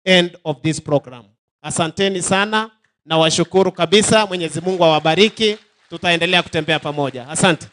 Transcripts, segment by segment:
end of this program. Asanteni sana na washukuru kabisa. Mwenyezi Mungu awabariki. Tutaendelea kutembea pamoja. Asante.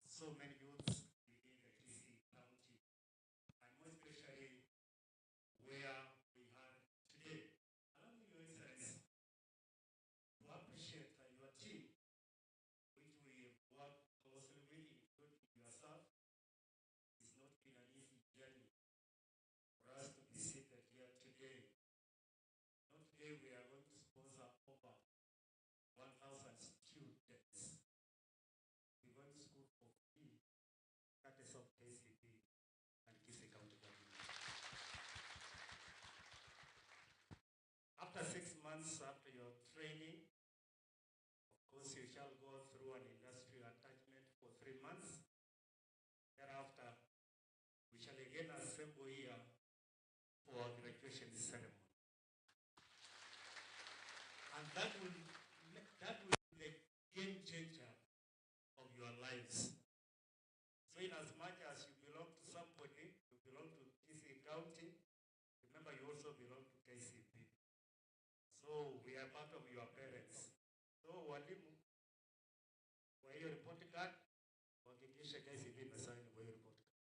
So many youths within the Kisii County, and more especially where we are today. Allow me, Your Excellency, to appreciate your team, which we work closely with, including yourself. It's not been an easy journey for us to be seated here today. Not today, we are going to sponsor over 1,000 students. We're going to school for free, courtesy of KCB and Kisii County Government. After 6 months after your training, of course, you shall go through an industrial attachment for 3 months. Thereafter, we shall again assemble here for our graduation ceremony. And that will be the game changer of your lives. So in as much as you belong to somebody, you belong to Kisii County, remember you also belong to KCB. So we are part of your parents. So walimu, kwa hiyo report card, hakikisha KCB imesign kwa hiyo report card.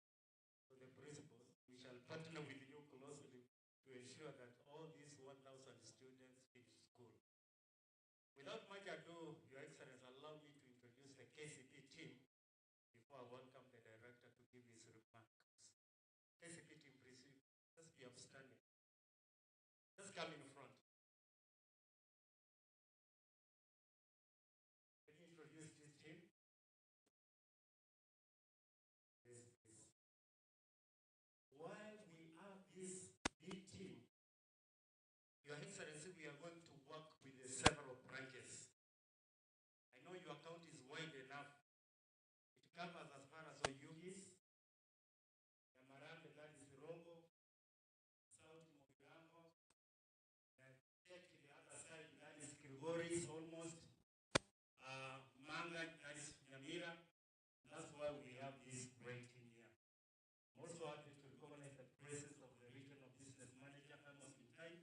So the principals, we shall partner with you closely to ensure that all these 1,000 students finish school. Without much ado, Your Excellency, allow me to introduce the KCB team before I welcome the director to give his remarks. KCB team, please, just be upstanding. Just come in front. Let me introduce this team. Yes, please. While we have this big team, Your Excellency, we are going to work with the several branches. I know your account is wide enough. It covers as far as Oyugis, Yamarande, that is Rongo, South Mogirango, and take to the other side, that is Kilgoris, almost, Manga, that is Nyamira. That's why we have this great team here. I'm also happy to recognize the presence of the regional business manager, Amos Mitai,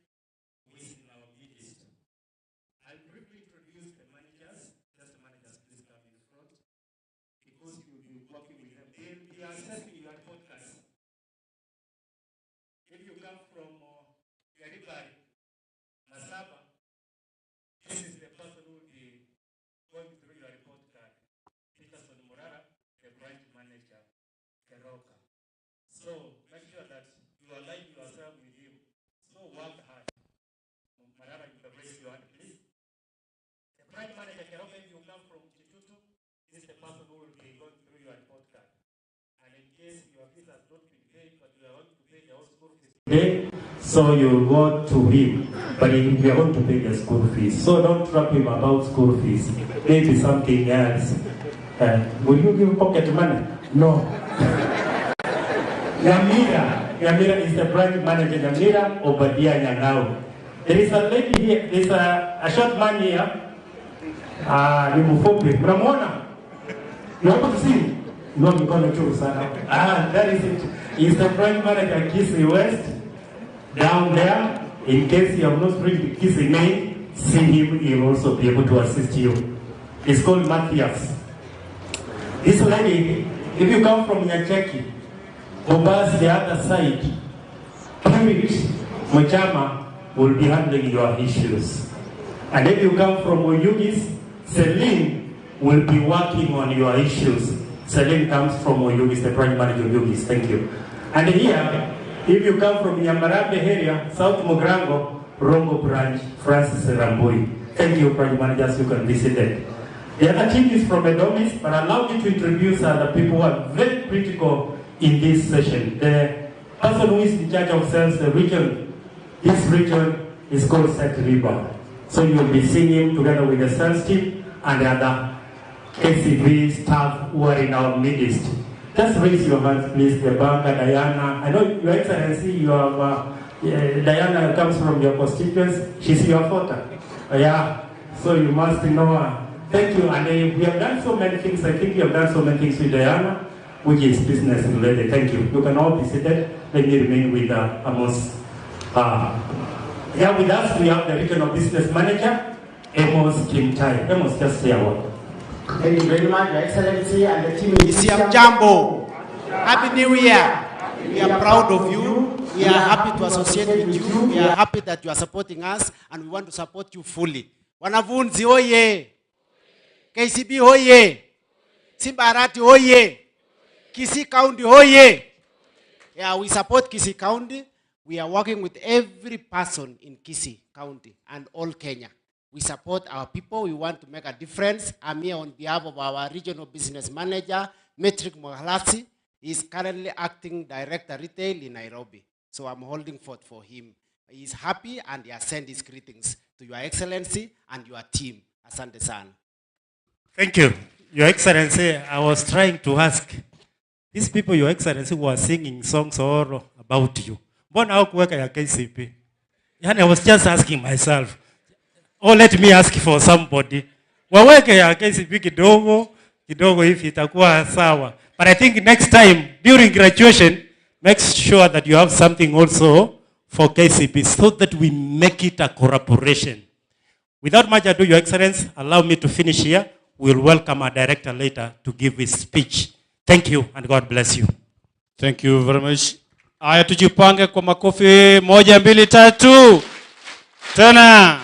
who is in our midst. I'll briefly introduce the managers. Just the managers, please come in front, because you'll be working with them. They'll be assessing your podcast. If you come from Yaribari, Masaba, this is the person who will be going through your report card. Peterson Morara, the branch manager, Keroka. So make sure that you align yourself with him. So work hard. Morara, you can raise your hand, please. The branch manager, Keroka, if you come from Kitutu, this is the person who will be going through your report card. And in case your fees has not been paid, but you are going to pay the whole school fees today, so you go to him, but we are going to pay the school fees. So don't trap him about school fees. Maybe something else. Will you give pocket money? No. Nyamira is the branch manager. Nyamira Obadia Nyangao. There is a lady here, there's a short man here. Ni mfupi. Mnamwona? You want to see him? No, mikono juu sana. That is it. He's the branch manager Kisii West. Down there, in case you have not reached the Kisii main, see him, he will also be able to assist you. It's called Matthias. This lady, if you come from Nyacheki, Bombas the other side, Kirit, Machama will be handling your issues. And if you come from Oyugis, Celine will be working on your issues. Celine comes from Oyugis, the branch manager of Oyugis. Thank you. And here, if you come from Nyamarambe area, South Mogrango, Rongo branch, Francis Rambui. Thank you, branch managers, you can visit it. The other team is from Edomis, but allow me to introduce other people who are very critical in this session. The person who is in charge of sales, the region, this region is called Seth River. So you will be seeing him together with the sales team and the other KCB staff who are in our midst. Just raise your hands, please. The banker, Diana. I know, Your Excellency, you have, Diana comes from your constituents. She's your photo. Yeah, so you must know her. Thank you. And we have done so many things. I think we have done so many things with Diana, which is business related. Thank you. You can all be seated. Let me remain with Amos. Here with us, we have the regional business manager, Amos Kimtai. Amos, just say a word. Thank you very much, Your Excellency, and the team. Isiam Jambo. Happy New Year. We are proud of you. We are happy to associate with you. We are happy that you are supporting us, and we want to support you fully. Wanavunzi oye. KCB oye. Simbarati oye. Kisii County oye. Yeah, we support Kisii County. We are working with every person in Kisii County and all Kenya. We support our people. We want to make a difference. I'm here on behalf of our regional business manager, Metric Mohalasi. He is currently acting director retail in Nairobi. So I'm holding forth for him. He is happy and he has sent his greetings to Your Excellency and your team. Asante sana. Thank you. Your Excellency, I was trying to ask, these people, Your Excellency, who are singing songs all about you. Mbona hawakuweka ya KCB? I was just asking myself, let me ask for somebody. Waweke ya KCB kidogo hivi itakuwa sawa. But I think next time, during graduation, make sure that you have something also for KCB so that we make it a collaboration. Without much ado, Your Excellency, allow me to finish here. We'll welcome our director later to give his speech. Thank you and God bless you. Thank you very much. Aya, tujipange kwa makofi 1, 2, 3. Tena.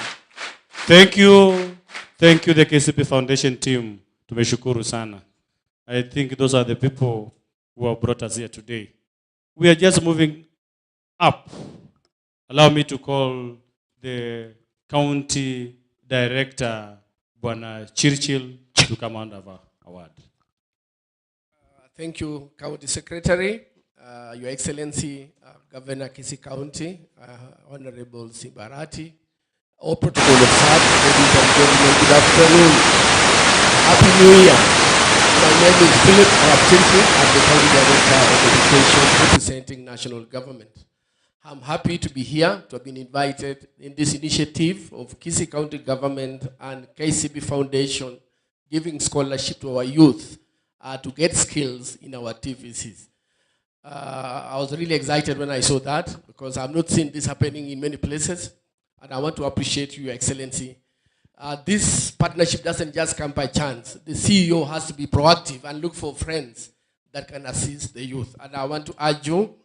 Thank you. Thank you the KCB Foundation team. Tumeshukuru sana. I think those are the people who have brought us here today. We are just moving up. Allow me to call the county director, Bwana Chirchil, to come on our award. Thank you, County Secretary, Your Excellency, Governor Kisii County, Honorable Simbarati, all protocol observed, ladies and gentlemen, good afternoon. Happy New Year. My name is Philip Raptinti. I'm the County Director of Education representing national government. I'm happy to be here, to have been invited in this initiative of Kisii County Government and KCB Foundation, giving scholarship to our youth to get skills in our TVCs. I was really excited when I saw that because I've not seen this happening in many places, and I want to appreciate you, Your Excellency. This partnership doesn't just come by chance. The CEO has to be proactive and look for friends that can assist the youth. And I want to urge you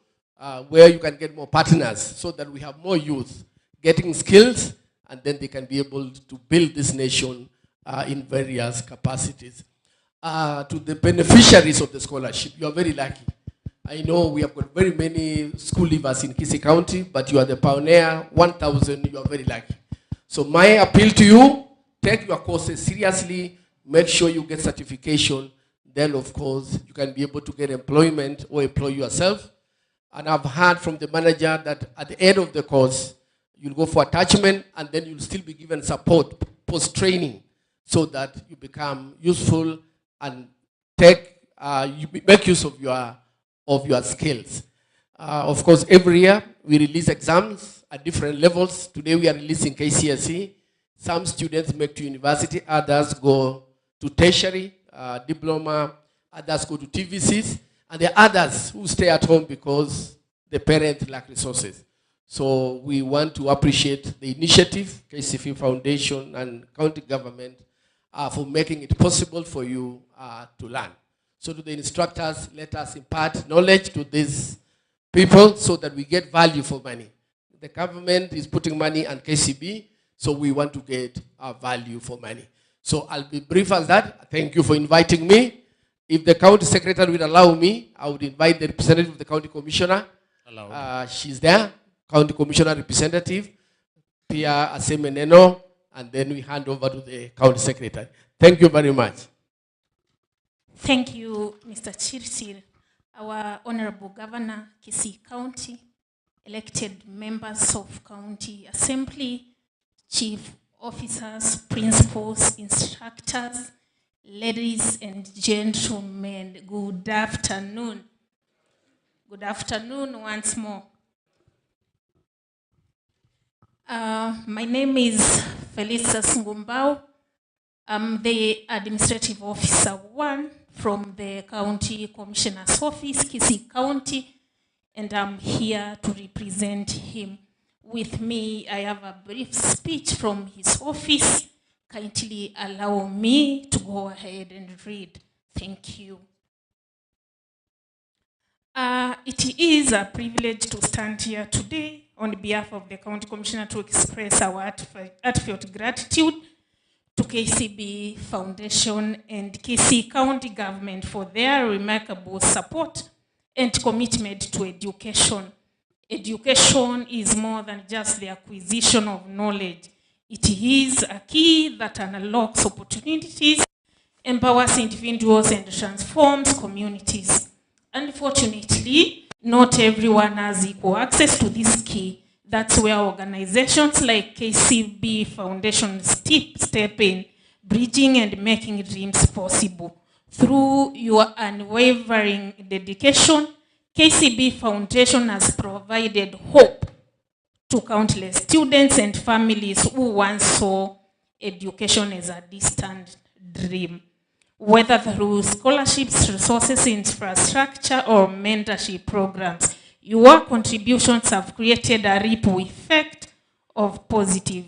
where you can get more partners so that we have more youth getting skills and then they can be able to build this nation in various capacities. To the beneficiaries of the scholarship, you are very lucky. I know we have got very many school leavers in Kisii County, but you are the pioneer, 1,000, you are very lucky. So my appeal to you, take your courses seriously, make sure you get certification, then of course you can be able to get employment or employ yourself. And I've heard from the manager that at the end of the course, you'll go for attachment and then you'll still be given support, post-training, so that you become useful and you make use of your skills. Of course, every year we release exams at different levels. Today we are releasing KCSE. Some students make to university, others go to tertiary, diploma, others go to TVCs, and there are others who stay at home because the parents lack resources. So we want to appreciate the initiative, KCF Foundation and county government for making it possible for you to learn. So to the instructors, let us impart knowledge to these people so that we get value for money. The government is putting money on KCB, so we want to get value for money. So I'll be brief as that. Thank you for inviting me. If the county secretary would allow me, I would invite the representative of the county commissioner. She's there, county commissioner representative, Pia Asemeneno, and then we hand over to the county secretary. Thank you very much. Thank you, Mr. Chirchir. Our Honorable Governor, Kisii County, elected members of County Assembly, chief officers, principals, instructors, ladies and gentlemen, good afternoon. Good afternoon once more. My name is Felicitas Ngumbao. I'm the Administrative Officer 1 from the County Commissioner's Office, Kisii County, and I'm here to represent him. With me, I have a brief speech from his office. Kindly allow me to go ahead and read. Thank you. It is a privilege to stand here today on behalf of the County Commissioner to express our heartfelt gratitude to KCB Foundation and Kisii County government for their remarkable support and commitment to education. Education is more than just the acquisition of knowledge. It is a key that unlocks opportunities, empowers individuals, and transforms communities. Unfortunately, not everyone has equal access to this key. That's where organizations like KCB Foundation step in, bridging and making dreams possible. Through your unwavering dedication, KCB Foundation has provided hope to countless students and families who once saw education as a distant dream. Whether through scholarships, resources, infrastructure, or mentorship programs, your contributions have created a ripple effect of positive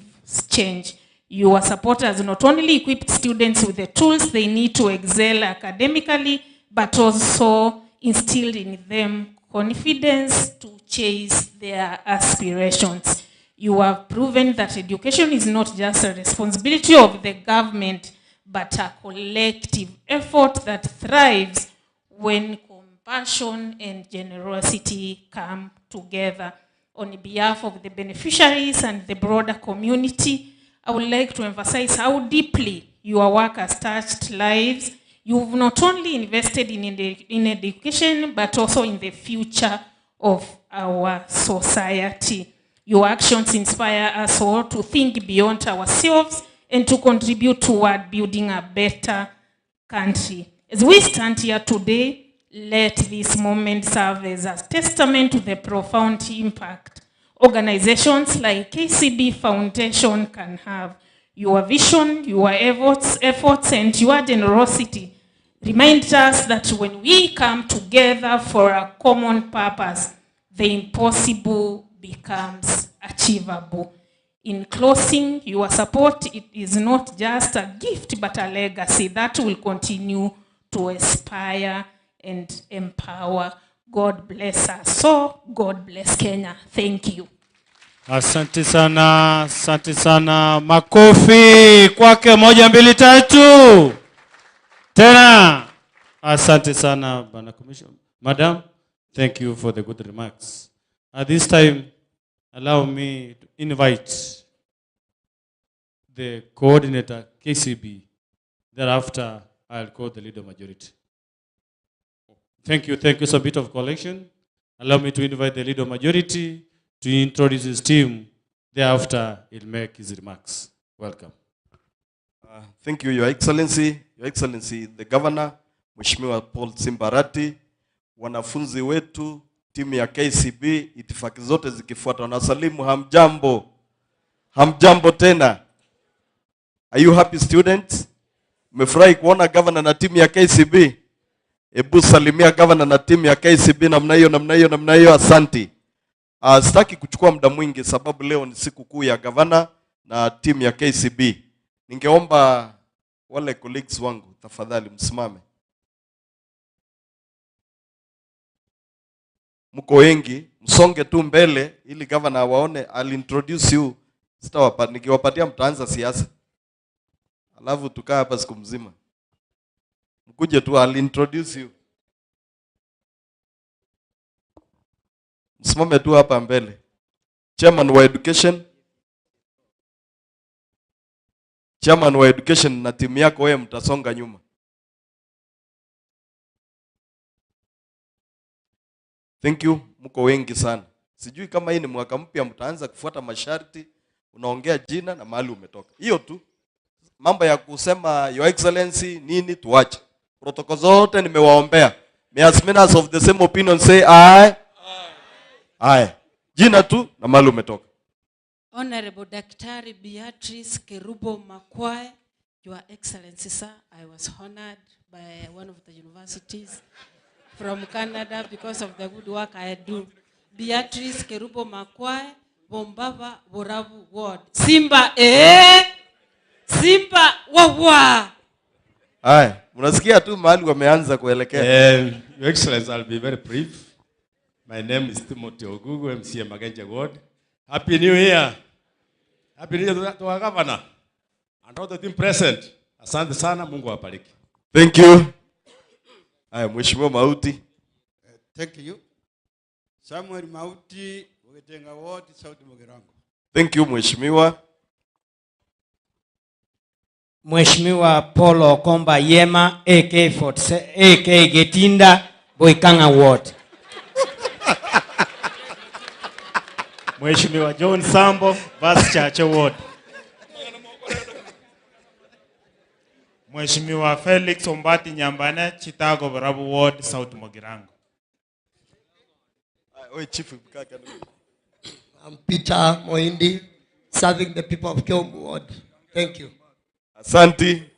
change. Your support has not only equipped students with the tools they need to excel academically, but also instilled in them confidence to chase their aspirations. You have proven that education is not just a responsibility of the government, but a collective effort that thrives when compassion and generosity come together. On behalf of the beneficiaries and the broader community, I would like to emphasize how deeply your work has touched lives. You've not only invested in education, but also in the future of our society. Your actions inspire us all to think beyond ourselves and to contribute toward building a better country. As we stand here today, let this moment serve as a testament to the profound impact organizations like KCB Foundation can have. Your vision, your efforts, and your generosity remind us that when we come together for a common purpose, the impossible becomes achievable. In closing, your support is not just a gift, but a legacy that will continue to inspire and empower. God bless us. So, God bless Kenya. Thank you. Asante sana, asante sana. Makofi kwake, 1, 2, 3. Tena. Asante sana, Bwana Commissioner. Madam, thank you for the good remarks. At this time, allow me to invite the coordinator, KCB. Thereafter, I'll call the leader majority. Thank you. Thank you. It's a bit of collection. Allow me to invite the leader majority to introduce his team. Thereafter, he'll make his remarks. Welcome. Thank you, Your Excellency. Your Excellency, the Governor, Mheshimiwa Paul Simbarati, wanafunzi wetu, timu ya KCB, itifaki zote zikifuatwa. Na salimu hamjambo. Hamjambo tena. Are you happy students? Mmefurahi kuona governor na timu ya KCB? Hebu salimia governor na timu ya KCB namna hiyo. Asante. Sitaki kuchukua muda mwingi sababu leo ni siku kuu ya governor na timu ya KCB. Ningeomba wale colleagues wangu tafadhali msimame. Mko wengi, msonge tu mbele ili governor waone. I'll introduce you. Nikiwapatia mtaanza siasa. Alafu tukaa hapa siku mzima. Mkuje tu, I'll introduce you. Msimame tu hapa mbele. Chairman wa education. Chairman wa education na timu yako wewe mtasonga nyuma. Thank you. Mko wengi sana. Sijui kama hii ni mwaka mpya mtaanza kufuata masharti, unaongea jina na mahali umetoka. Hiyo tu. Mambo ya kusema your excellency nini tuache. Protocol zote nimewaombea. May as many as of the same opinion say aye. Aye. Jina tu na mahali umetoka. Honorable Daktari Beatrice Kerubo Makwae, Your Excellency, sir, I was honored by one of the universities from Canada because of the good work I do. Beatrice Kerubo Makwae, Bombava Boravu Ward. Simba Simba wawa. Aye. Mnasikia tu mahali wameanza kuelekea. Your Excellency, I'll be very brief. My name is Timothy Ogugu, MCA Magenja Ward. Happy New Year. Happy New Year to our governor and all the team present. Asante sana, Mungu awabariki. Thank you. Aya, Mheshimiwa Mauti. Thank you. Samuel Mauti, Ugetenga Ward, South Mugirango. Thank you, Mheshimiwa. Mheshimiwa Paul Okomba Yema, AK Getinda, Boikanga Ward. Mheshimiwa John Sambo, Vice Chache Ward. Mheshimiwa Felix Ombati Nyambane, Chitago Barabu Ward, South Mugirango. I'm Peter Moindi, serving the people of Kiombu Ward. Thank you. Asante.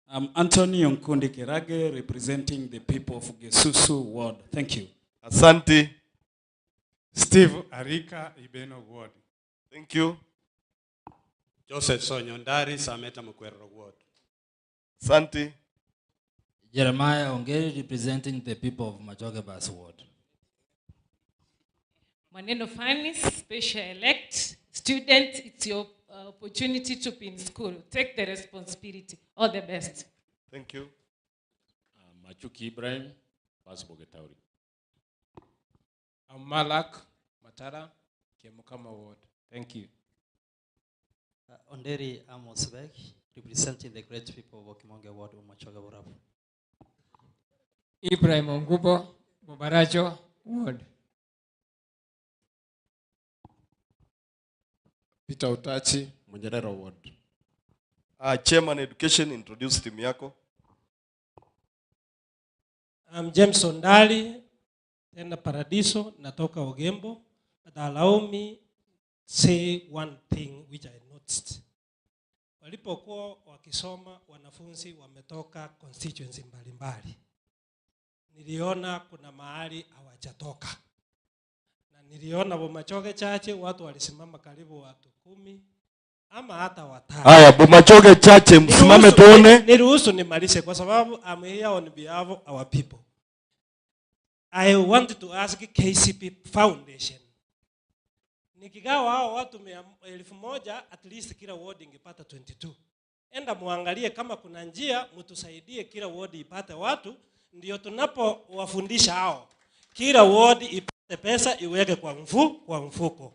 I'm Anthony Onkundi Kirage, representing the people of Gesusu Ward. Thank you. Asante. Steve Arika, Ibeno Ward. Thank you. Joseph Sonyondari, Sameta Mukwero Ward. Asante. Jeremiah Ongeri, representing the people of Majoge Bas Ward. Maneno Fanis, special elect. Student, it's your opportunity to be in school. Take the responsibility. All the best. Thank you. Machuki Ibrahim, Pasbo Getauri. I'm Malak Matara, Kiamukama Ward. Thank you. Onderi Amos Beck, representing the great people of Okimonge Ward, Umachoga Borabu. Ibrahim Ongubo, Bobarajo Ward. Peter Utachi, Mujerero Ward. Chairman Education, introduce team yako. I'm James Ondali, tena Paradiso, natoka Ogembo. But allow me say one thing which I noticed. Walipokuwa wakisoma wanafunzi wametoka constituency mbalimbali. Niliona kuna mahali hawajatoka. Na niliona Bomachoge chache watu walisimama karibu watu 10 ama hata 5. Haya, Bomachoge chache msimame tuone. Niruhusu nimalize kwa sababu I'm here on behalf of our people. I want to ask KCP Foundation. Nikigawa hao watu 1,000 at least kila ward ingepata 22. Enda muangalie kama kuna njia mtusaidie kila ward ipate watu ndio tunapowafundisha hao. Kila ward ipate pesa iweke kwa mfuko.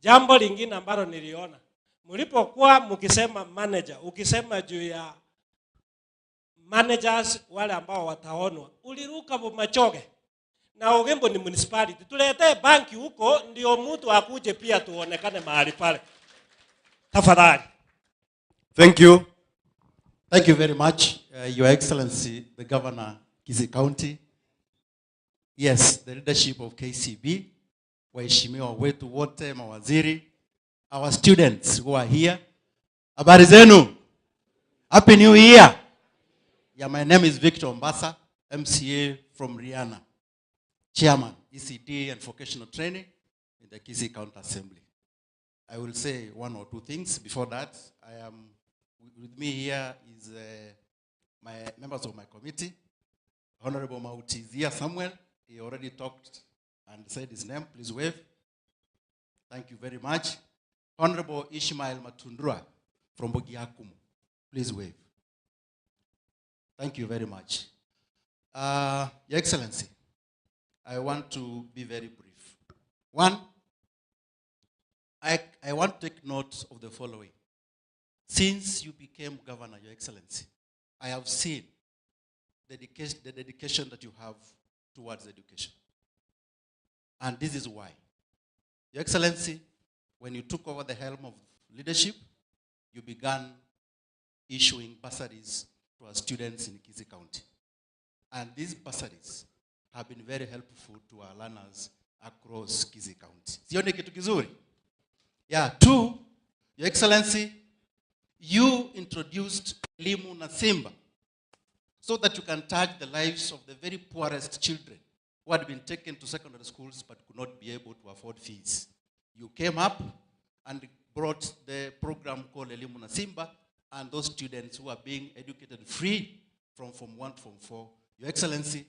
Jambo lingine ambalo niliona mlipokuwa mkisema manager, ukisema juu ya managers wale ambao wataonwa, uliruka Bomachoge na Ogembo ni municipality. Tuletee banki huko ndio mtu akuje pia tuonekane mahali pale. Tafadhali. Thank you. Thank you very much, Your Excellency, the Governor, Kisii County. Yes, the leadership of KCB, waheshimiwa wetu wote, mawaziri, our students who are here. Habari zenu. Happy New Year. Yeah, my name is Victor Ombasa, MCA from Rihanna, Chairman, ECD and Vocational Training in the Kisii County Assembly. I will say one or two things. Before that, with me here is my members of my committee. Honorable Mauti is here somewhere. He already talked and said his name. Please wave. Thank you very much. Honorable Ishmael Matundrua from Bogiakumu. Please wave. Thank you very much. Your Excellency, I want to be very brief. One, I want to take note of the following. Since you became governor, Your Excellency, I have seen the dedication that you have towards education. And this is why. Your Excellency, when you took over the helm of leadership, you began issuing bursaries to our students in Kisii County. And these bursaries have been very helpful to our learners across Kisii County. Sione kitu kizuri? Yeah, two, Your Excellency, you introduced Elimu na Simba so that you can touch the lives of the very poorest children who had been taken to secondary schools but could not be able to afford fees. You came up and brought the program called Elimu na Simba, and those students who are being educated free from Form 1 to Form 4. Your Excellency,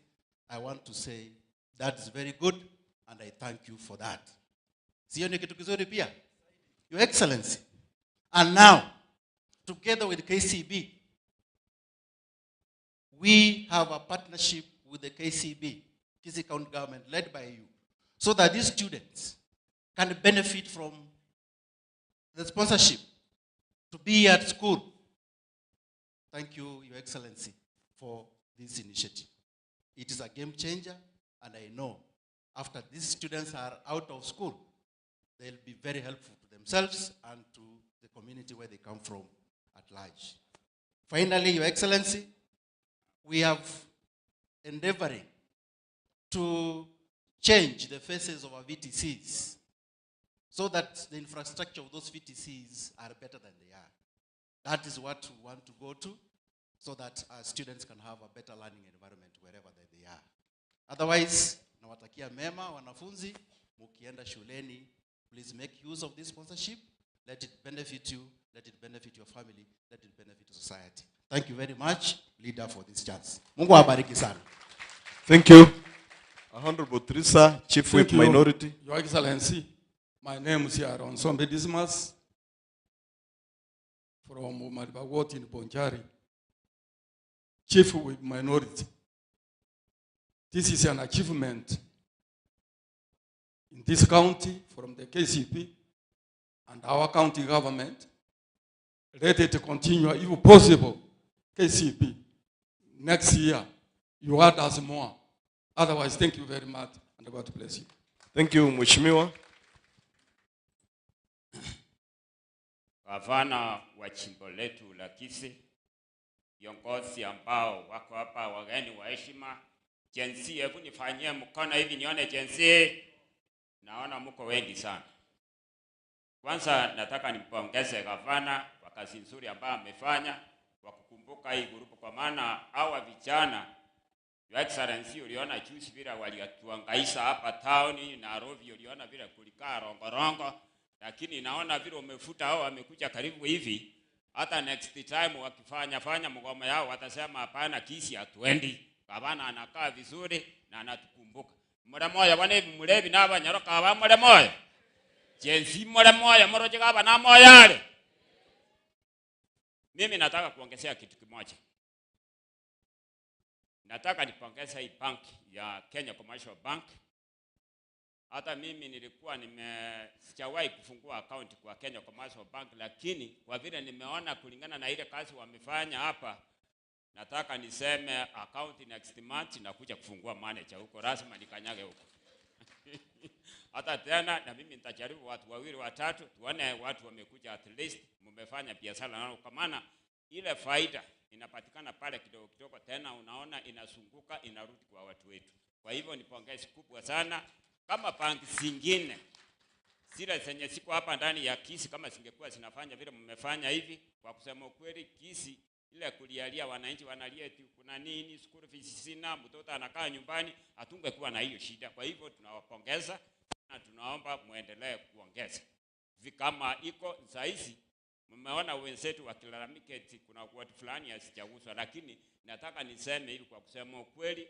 I want to say that is very good, and I thank you for that. Sioni kitu kizuri pia? Your Excellency, and now, together with KCB, we have a partnership with the KCB, Kisii County government, led by you, so that these students can benefit from the sponsorship to be at school. Thank you, Your Excellency, for this initiative. It is a game changer, and I know after these students are out of school, they'll be very helpful to themselves and to the community where they come from at large. Finally, Your Excellency, we have endeavoring to change the faces of our VTCs so that the infrastructure of those VTCs are better than they are. That is what we want to go to, so that our students can have a better learning environment wherever they are. Otherwise, nawatakia mema wanafunzi, mukienda shuleni, please make use of this sponsorship. Let it benefit you, let it benefit your family, let it benefit society. Thank you very much, leader, for this chance. Mungu awabariki sana. Thank you. Honorable Teresa, Chief Whip Thank you, Minority. Your Excellency, my name is Aaron Sombe Dismas from Maribagot in Bonjari, Chief Whip Minority. This is an achievement in this county from the KCP and our county government. Let it continue, if possible. KCP, next year, you add us more. Otherwise, thank you very much, and God bless you. Thank you, Mheshimiwa. Gavana wa jimbo letu la Kisii, viongozi ambao wako hapa, wageni wa heshima, jensi, hebu nifanyie mkono hivi nione jensi. Naona mko wengi sana. Kwanza nataka nimpongeze gavana kwa kazi nzuri ambayo amefanya kwa kukumbuka hii grupu, kwa maana hawa vijana, Your Excellency, uliona juzi vile walituangaisha hapa town Nairobi, uliona vile kulikaa rongorongo, lakini naona vile umefuta hao wamekuja karibu hivi, hata next time wakifanya mgomo yao watasema hapana, Kisii hatuendi. Gavana anakaa vizuri na anatukumbuka. Mure moya bwana hivi mulebi naba nyaroka aba mure moya. Jensi mure moya moroje gaba na moya. Mimi nataka kuongezea kitu kimoja. Nataka nipongeze hii bank ya Kenya Commercial Bank. Hata mimi nilikuwa sijawahi kufungua account kwa Kenya Commercial Bank, lakini kwa vile nimeona kulingana na ile kazi wamefanya hapa, nataka niseme account next month nakuja kufungua manager huko, lazima nikanyage huko. Hata tena na mimi nitajaribu watu wawili watatu, tuone watu wamekuja, at least mmefanya biashara nao, kwa maana ile faida inapatikana pale kidogo kidogo, tena unaona inazunguka inarudi kwa watu wetu. Kwa hivyo ni pongezi kubwa sana. Kama banki zingine zile zenye siku hapa ndani ya Kisii, kama zingekuwa zinafanya vile mmefanya hivi, kwa kusema ukweli, Kisii ile kulialia wananchi wanalia eti kuna nini, school fees sina, mtoto anakaa nyumbani, hatungekuwa na hiyo shida. Kwa hivyo tunawapongeza na tunaomba muendelee kuongeza. Kama iko saizi mmeona wenzetu wakilalamika eti kuna watu fulani hasijaguswa, lakini nataka niseme hivi kwa kusema ukweli,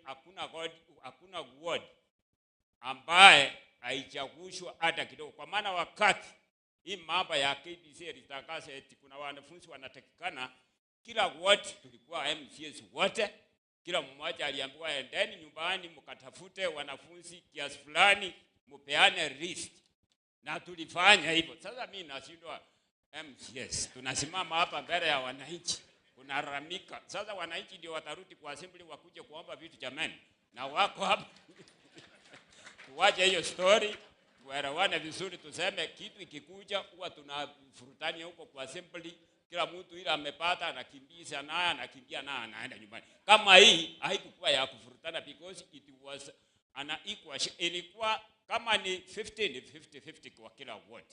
hakuna ward ambaye haichaguzwa hata kidogo. Kwa maana wakati hii mambo ya KBC ilitangaza eti kuna wanafunzi wanatakikana, kila ward tulikuwa MCS wote, kila mmoja aliambiwa endeni nyumbani mkatafute wanafunzi kiasi fulani mupeane list, na tulifanya hivyo. Sasa mimi nashindwa MCS, tunasimama hapa mbele ya wananchi unaramika. Sasa wananchi ndio watarudi kwa assembly wakuje kuomba vitu jamani, na wako hapa. Tuwache hiyo story, tuelewane vizuri, tuseme kitu ikikuja huwa tunafurutania huko kwa assembly, kila mtu ile amepata anakimbiza naye, anakimbia naye, anaenda nyumbani. Kama hii haikuwa ya kufurutana, because it was ana equal, ilikuwa kama ni 50 kwa kila ward.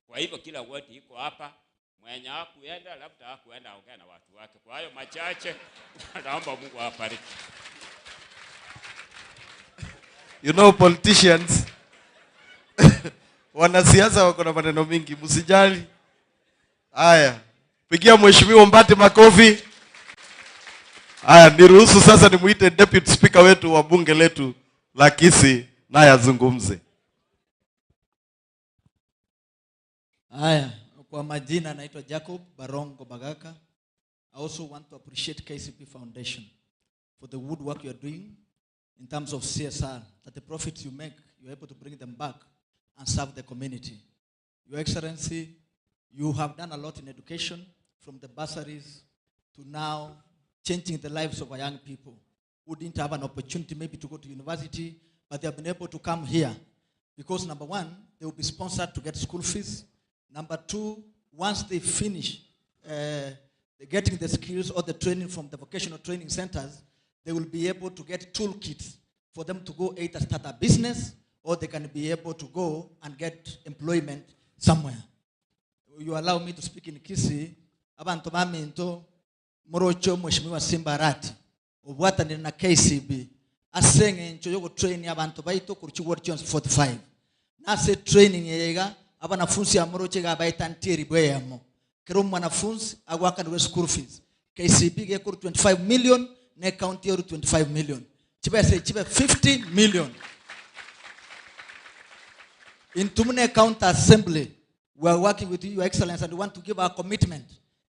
Kwa hivyo kila ward iko hapa, mwenye hakuenda labda hakuenda aongea na watu wake. Kwa hiyo machache naomba Mungu awabariki. You know politicians wanasiasa wako na maneno mingi, msijali. Haya, pigia mheshimiwa Mbati makofi. Haya, niruhusu sasa nimuite deputy speaker wetu wa bunge letu la Kisii naye azungumze. Haya, kwa majina naitwa Jacob Barongo Bagaka. I also want to appreciate KCP Foundation for the good work you are doing in terms of CSR, that the profits you make, you are able to bring them back and serve the community. Your Excellency, you have done a lot in education, from the bursaries to now changing the lives of our young people who didn't have an opportunity maybe to go to university, but they have been able to come here because, number one, they will be sponsored to get school fees. Number two, once they finish getting the skills or the training from the vocational training centers, they will be able to get toolkits for them to go either start a business or they can be able to go and get employment somewhere. You allow me to speak in Kisii. Abantu baminto morocho mheshimiwa Simba Arati obwatanira na KCB asenge ncho yo train abantu baito ku rukigo rwa 45 nase training yega abanafunzi ya moroche ga baita ntiri bweyamo kero mwanafunzi agwakanwe school fees KCB ge ku 25 million ne county yo 25 million chibe 50 million in Tumne County Assembly. We are working with you, Your Excellency, and we want to give our commitment.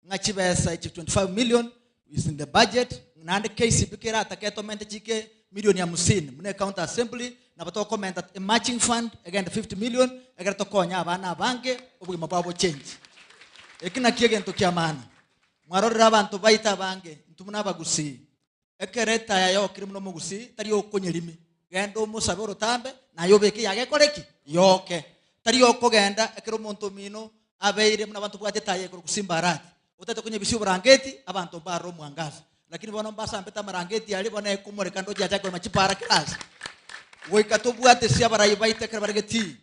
Ngachibesa 25 million is in the budget. Nande KCB kera ataketo mente chike million ya musini. Mune County Assembly na bato comment that a matching fund again the 50 million again to konya abana banke obu mababo change. Ekina kiege ntokia mana. Mwarorera abantu baita bange ntumuna bagusi. Ekereta ya yo kiri muno mugusi tari okonyelimi. Gendo musaboro tambe na yobeki yage koreki yoke. Tari okogenda ekero muntu mino abeire muna abantu bwatetaye ko Simba Arati. Utete kwenye bisi burangeti abantu baro mwangaza. Lakini bona mbasa ambeta marangeti ali bona ekumoreka ndo jaja ko machipara class. Woikatobwate sia barayibaite kera barageti.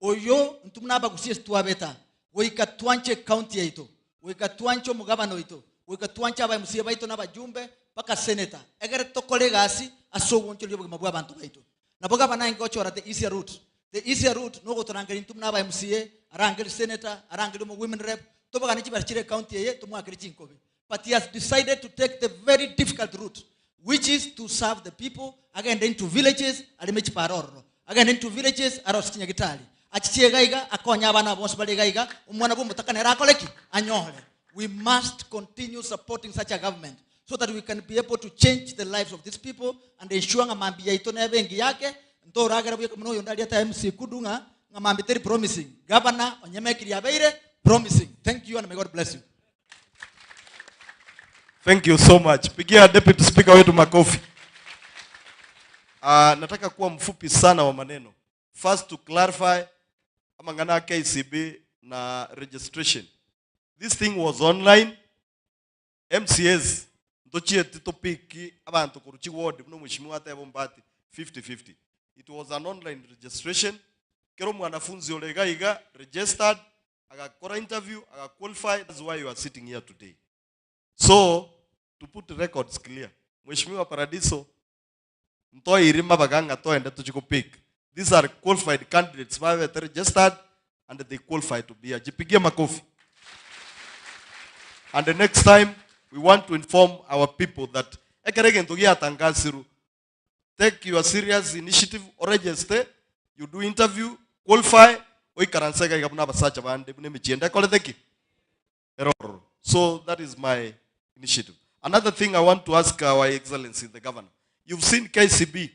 Oyo ntumuna bagusi tuabeta. Woikatwanche county yaito. Woikatwancho mugabano yaito. Woikatwancha aba MC baito na bajumbe paka senator. Egere tokolegasi asogoncho lyo mabwa abantu baito. Naboga bana ngochora the easier route. The easier route no go turangeri ntumuna aba MCA, arangeri senator, arangeri mo women rep. Toboga ni chibachire county yeye tumwakiri chinkobe. But he has decided to take the very difficult route, which is to serve the people. Again into villages alimechi paroro. Again into villages arosikinya gitali. Achichie gaiga akonya abana bonse bali gaiga umwana bo mutakane rakoleki anyole. We must continue supporting such a government so that we can be able to change the lives of these people and ensure ngamambi yaito na bengi yake ndo ragara bwe kumno yondali ata MC kudunga ngamambi teri promising. Governor onyemekiri abeire promising. Thank you and may God bless you. Thank you so much. Pigia deputy speaker wetu makofi. Nataka kuwa mfupi sana wa maneno. First to clarify amangana KCB na registration. This thing was online. MCS ndochie titopiki abantu ku rukigo ward muno mheshimiwa Mbati 50-50. It was an online registration. Kero mwanafunzi olegaiga registered, agakora interview, agaqualify. That's why you are sitting here today. So, to put the records clear, Mheshimiwa Paradiso, mtoi irima baganga toende tuchikupik. These are qualified candidates, they registered and they qualify to be a jipigie makofi. And the next time, we want to inform our people that take your serious initiative or register, you do interview, qualify, so that is my initiative. Another thing I want to ask our Excellency the Governor. You've seen KCB.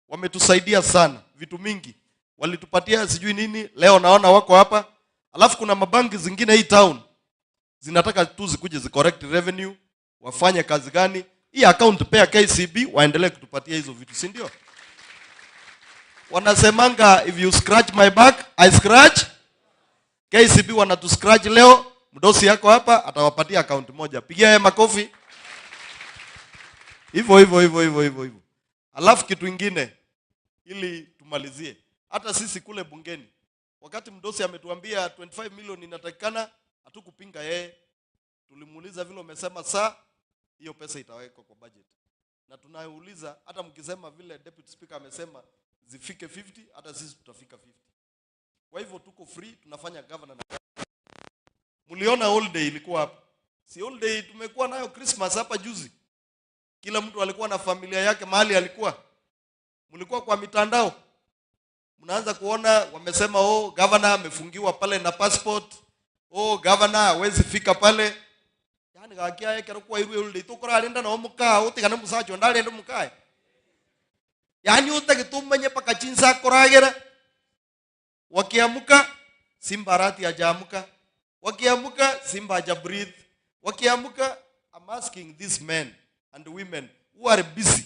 Wametusaidia sana vitu mingi. Walitupatia sijui nini, leo naona wako hapa. Alafu kuna mabanki zingine hii town zinataka tu zikuje zicorrect revenue, wafanye kazi gani? Hii account pay KCB waendelee kutupatia hizo vitu, si ndio? Wanasemanga if you scratch my back, I scratch. KCB wanatu scratch leo, mdosi yako hapa atawapatia account moja. Pigia yeye makofi. Hivyo. Alafu kitu kingine ili tumalizie. Hata sisi kule bungeni wakati mdosi ametuambia 25 million inatakikana, hatukupinga yeye. Tulimuuliza vile umesema saa hiyo pesa itawekwa kwa budget. Na tunauliza hata mkisema vile deputy speaker amesema zifike 50, hata sisi tutafika 50. Kwa hivyo tuko free, tunafanya governor. Mliona holiday ilikuwa hapa. Si holiday tumekuwa nayo Christmas hapa juzi. Kila mtu alikuwa na familia yake mahali alikuwa. Mlikuwa kwa mitandao. Mnaanza kuona wamesema governor amefungiwa pale na passport. Governor hawezi fika pale. Yani gakia yake alikuwa iruwe holiday tukora alinda na omuka utigana musacho ndale ndo mukae. Yani utakitumanye paka chinsa koragera. Wakiamuka Simba Arati hajaamka. Wakiamuka Simba haja breathe. Wakiamuka, I'm asking these men and women who are busy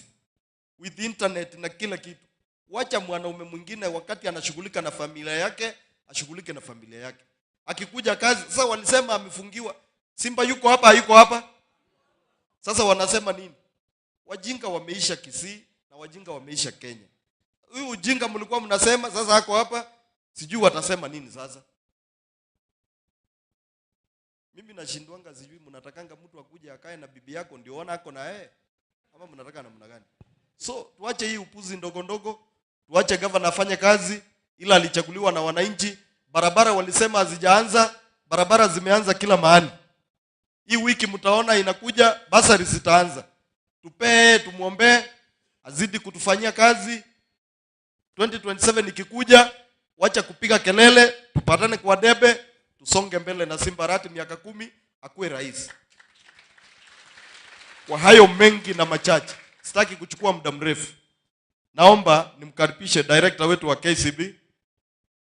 with internet na kila kitu. Wacha mwanaume mwingine wakati anashughulika na familia yake, ashughulike na familia yake. Akikuja kazi, sasa walisema amefungiwa. Simba yuko hapa, hayuko hapa. Sasa wanasema nini? Wajinga wameisha Kisii na wajinga wameisha Kenya. Huyu ujinga mlikuwa mnasema, sasa hako hapa, sijui watasema nini sasa. Mimi nashindwanga sijui mnatakanga mtu akuje akae na bibi yako ndio ona ako na yeye ama mnataka namna gani? So tuache hii upuzi ndogo ndogo, tuache governor afanye kazi, ila alichaguliwa na wananchi. Barabara walisema hazijaanza, barabara zimeanza kila mahali. Hii wiki mtaona inakuja basari zitaanza. Tupee, tumuombe azidi kutufanyia kazi. 2027 ikikuja, wacha kupiga kelele, tupatane kwa debe, tusonge mbele na Simba Arati miaka 10 akuwe rais. Kwa hayo mengi na machache, sitaki kuchukua muda mrefu. Naomba nimkaribishe director wetu wa KCB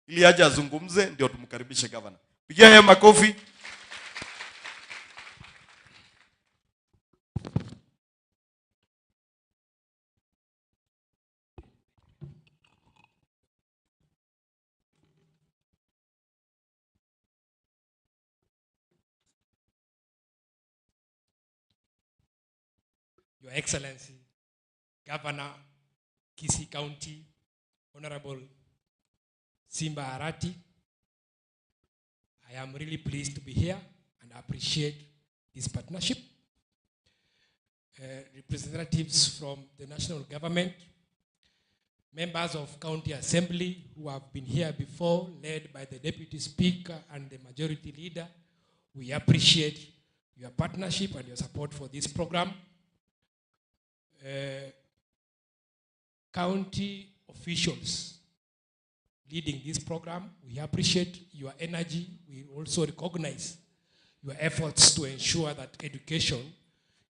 ili aje azungumze ndio tumkaribishe governor. Pigia yeye makofi. Your Excellency, Governor, Kisii County, Honorable Simba Arati, I am really pleased to be here and appreciate this partnership. Representatives from the national government, members of County Assembly who have been here before, led by the Deputy Speaker and the Majority Leader, we appreciate your partnership and your support for this program. County officials leading this program, we appreciate your energy. We also recognize your efforts to ensure that education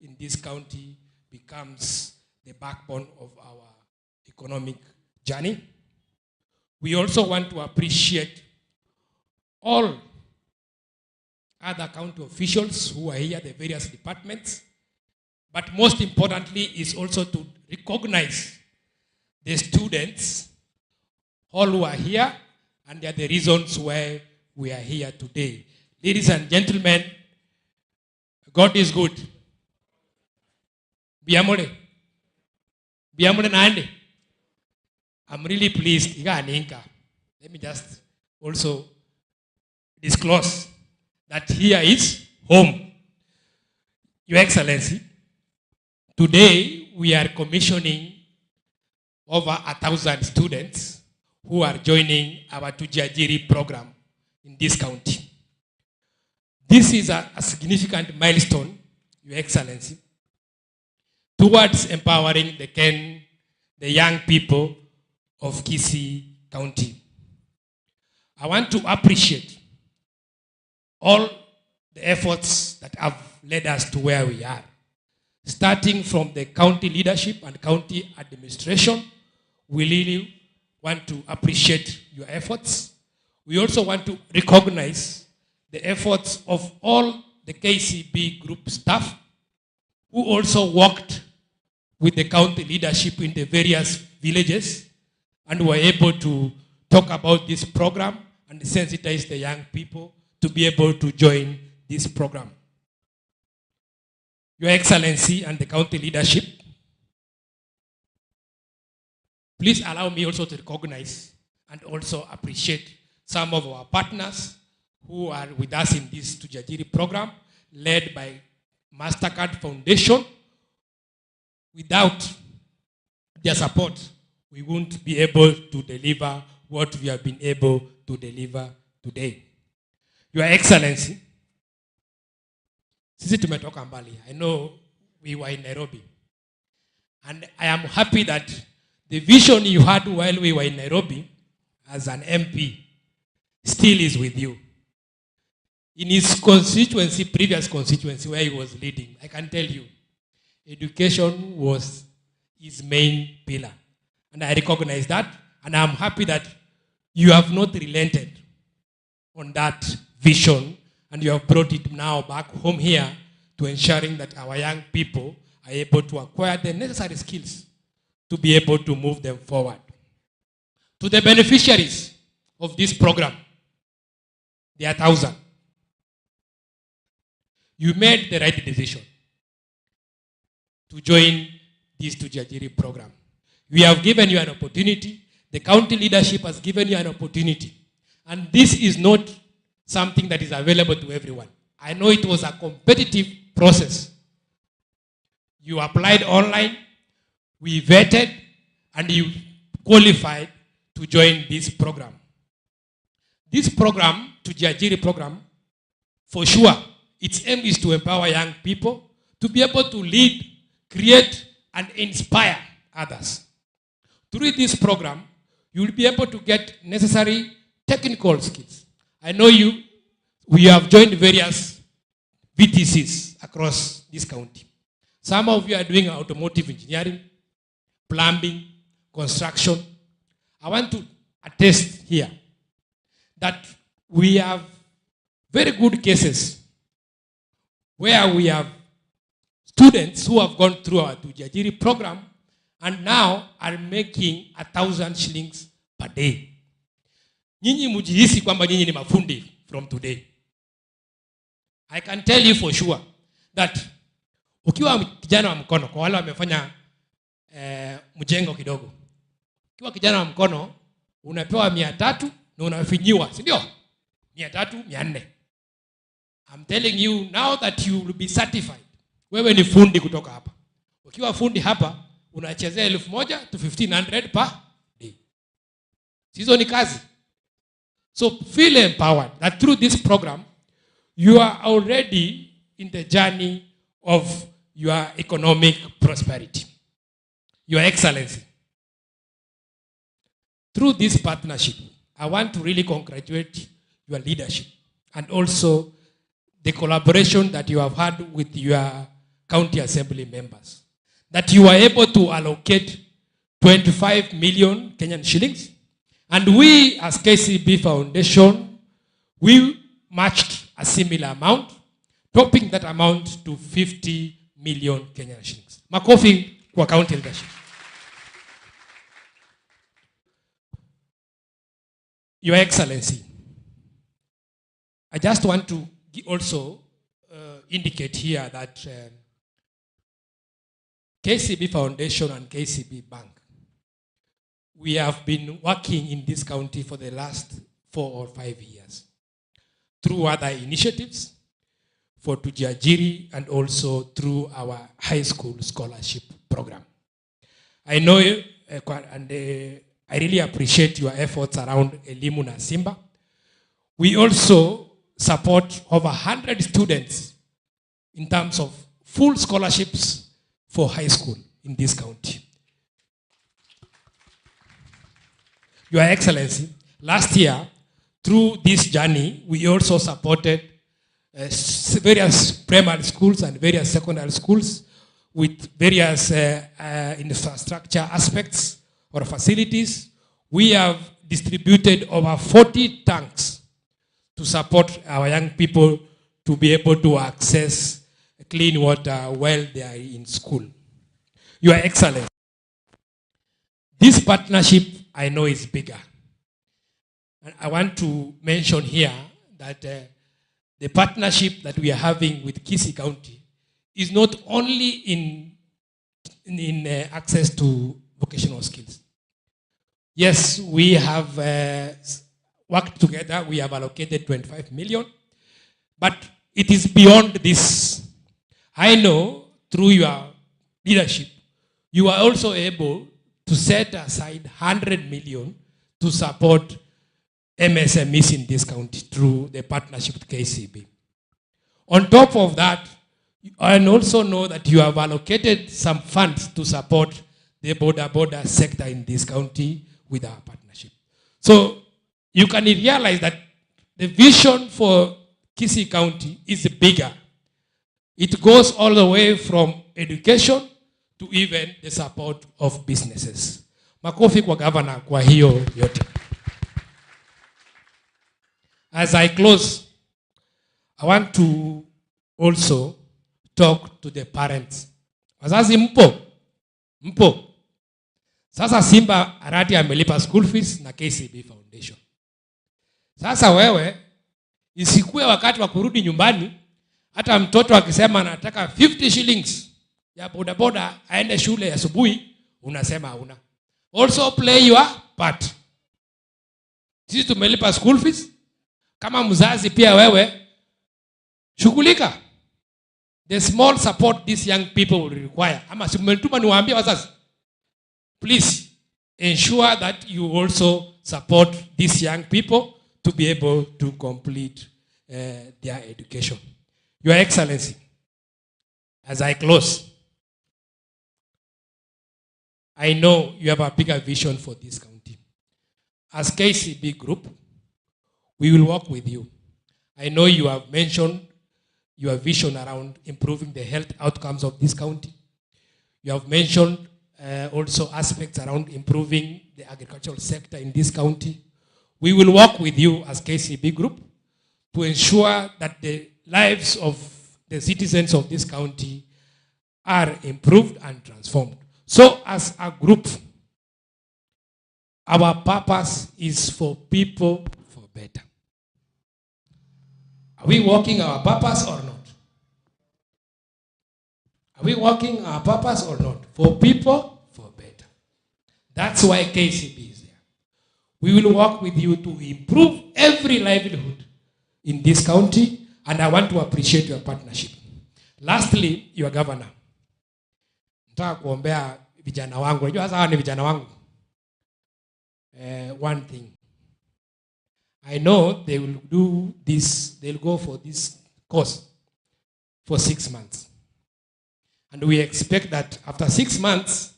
in this county becomes the backbone of our economic journey. We also want to appreciate all other county officials who are here, the various departments. But most importantly is also to recognize the students, all who are here, and they are the reasons why we are here today. Ladies and gentlemen, God is good. Biamole. Biamole naende. I'm really pleased. Let me just also disclose that here is home. Your Excellency, today we are commissioning over 1,000 students who are joining our Tujiajiri program in this county. This is a significant milestone, Your Excellency, towards empowering the young people of Kisii County. I want to appreciate all the efforts that have led us to where we are, starting from the county leadership and county administration. We really want to appreciate your efforts. We also want to recognize the efforts of all the KCB group staff who also worked with the county leadership in the various villages and were able to talk about this program and sensitize the young people to be able to join this program. Your Excellency and the county leadership, please allow me also to recognize and also appreciate some of our partners who are with us in this Tujiajiri program, led by MasterCard Foundation. Without their support, we won't be able to deliver what we have been able to deliver today. Your Excellency, sisi tumetoka mbali. I know we were in Nairobi. And I am happy that the vision you had while we were in Nairobi as an MP still is with you. In his constituency, previous constituency where he was leading, I can tell you, education was his main pillar. And I recognize that, and I'm happy that you have not relented on that vision, and you have brought it now back home here to ensuring that our young people are able to acquire the necessary skills to be able to move them forward. To the beneficiaries of this program, there are 1,000. You made the right decision to join this Tujiajiri program. We have given you an opportunity. The county leadership has given you an opportunity. And this is not something that is available to everyone. I know it was a competitive process. You applied online, we vetted, and you qualified to join this program. This program, Tujiajiri program, for sure, its aim is to empower young people to be able to lead, create, and inspire others. Through this program, you will be able to get necessary technical skills. I know we have joined various VTCs across this county. Some of you are doing automotive engineering, plumbing, construction. I want to attest here that we have very good cases where we have students who have gone through our Tujiajiri program and now are making 1,000 shillings per day. Nyinyi mujihisi kwamba nyinyi ni mafundi from today. I can tell you for sure that ukiwa kijana wa mkono, kwa wale wamefanya mjengo kidogo, ukiwa kijana wa mkono unapewa 300 na unafinyiwa, si ndio? 300, 400. I'm telling you now that you will be certified. Wewe ni fundi kutoka hapa. Ukiwa fundi hapa unachezea 1,000 to 1,500 per day. Hizo ni kazi. So feel empowered that through this program you are already in the journey of your economic prosperity. Your Excellency, through this partnership, I want to really congratulate your leadership and also the collaboration that you have had with your county assembly members. That you were able to allocate 25 million Kenyan shillings. And we as KCB Foundation, we matched a similar amount, topping that amount to 50 million Kenyan shillings. Makofi kwa county leadership. Your Excellency, I just want to also indicate here that KCB Foundation and KCB Bank, we have been working in this county for the last 4 or 5 years through other initiatives for Tujiajiri and also through our high school scholarship program. I know I really appreciate your efforts around Elimu na Simba. We also support over 100 students in terms of full scholarships for high school in this county. Your Excellency, last year, through this journey, we also supported various primary schools and various secondary schools with various infrastructure aspects or facilities. We have distributed over 40 tanks to support our young people to be able to access clean water while they are in school. Your Excellency, this partnership I know is bigger. And I want to mention here that the partnership that we are having with Kisii County is not only in access to vocational skills. Yes, we have worked together. We have allocated 25 million, but it is beyond this. I know through your leadership, you are also able to set aside 100 million to support MSMEs in this county through the partnership with KCB. On top of that, I also know that you have allocated some funds to support the border sector in this county with our partnership. So you can realize that the vision for Kisii County is bigger. It goes all the way from education to even the support of businesses. Makofi kwa governor kwa hiyo yote. As I close, I want to also talk to the parents. Wazazi mpo? Mpo? Sasa Simba Arati amelipa school fees na KCB Foundation. Sasa wewe, isikue wakati wa kurudi nyumbani, hata mtoto akisema anataka 50 shillings ya bodaboda aende shule asubuhi, unasema hauna. Also play your part. Sisi tumelipa school fees. Kama mzazi pia wewe, shughulika. The small support these young people will require. Ama simumetuma niwaambie wazazi. Please ensure that you also support these young people to be able to complete their education. Your Excellency, as I close, I know you have a bigger vision for this county. As KCB Group, we will work with you. I know you have mentioned your vision around improving the health outcomes of this county. You have mentioned also aspects around improving the agricultural sector in this county. We will work with you as KCB Group to ensure that the lives of the citizens of this county are improved and transformed. So as a group, our purpose is for people for better. Are we working our purpose or not? Are we working our purpose or not? For people for better. That's why KCB is there. We will work with you to improve every livelihood in this county, and I want to appreciate your partnership. Lastly, your governor. Nataka kuombea vijana wangu. Unajua sasa ni vijana wangu. One thing. I know they will do this, they'll go for this course for 6 months. And we expect that after 6 months,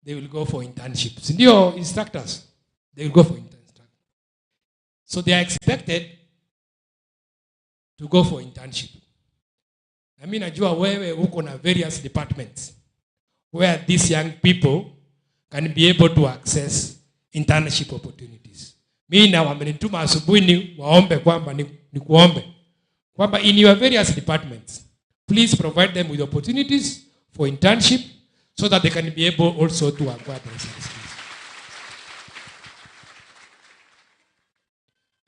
they will go for internships. Ndio instructors, they will go for internships. So they are expected to go for internship. I mean, najua wewe uko na various departments where these young people can be able to access internship opportunities. Mimi na wamenituma asubuhi ni waombe kwamba ni kuombe kwamba in your various departments, please provide them with opportunities for internship so that they can be able also to acquire the skills.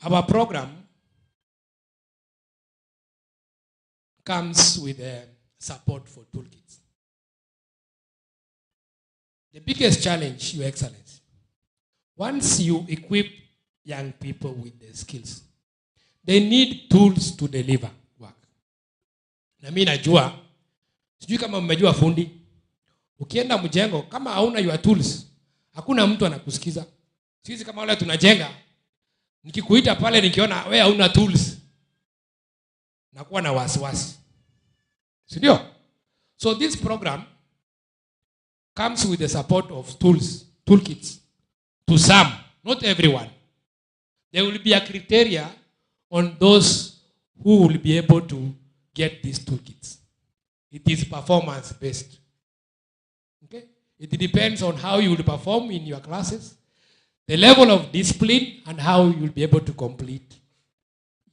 Our program comes with support for toolkits. The biggest challenge, Your Excellency, Once you equip young people with the skills, they need tools to deliver work. Na mimi najua, sijui kama mmejua fundi, ukienda mjengo kama hauna your tools, hakuna mtu anakusikiza. Sisi kama wale tunajenga, nikikuita pale nikiona wewe hauna tools, nakuwa na wasiwasi. Si ndio? So this program comes with the support of toolkits to some, not everyone. There will be a criteria on those who will be able to get these toolkits. It is performance based. Okay? It depends on how you will perform in your classes, the level of discipline, and how you will be able to complete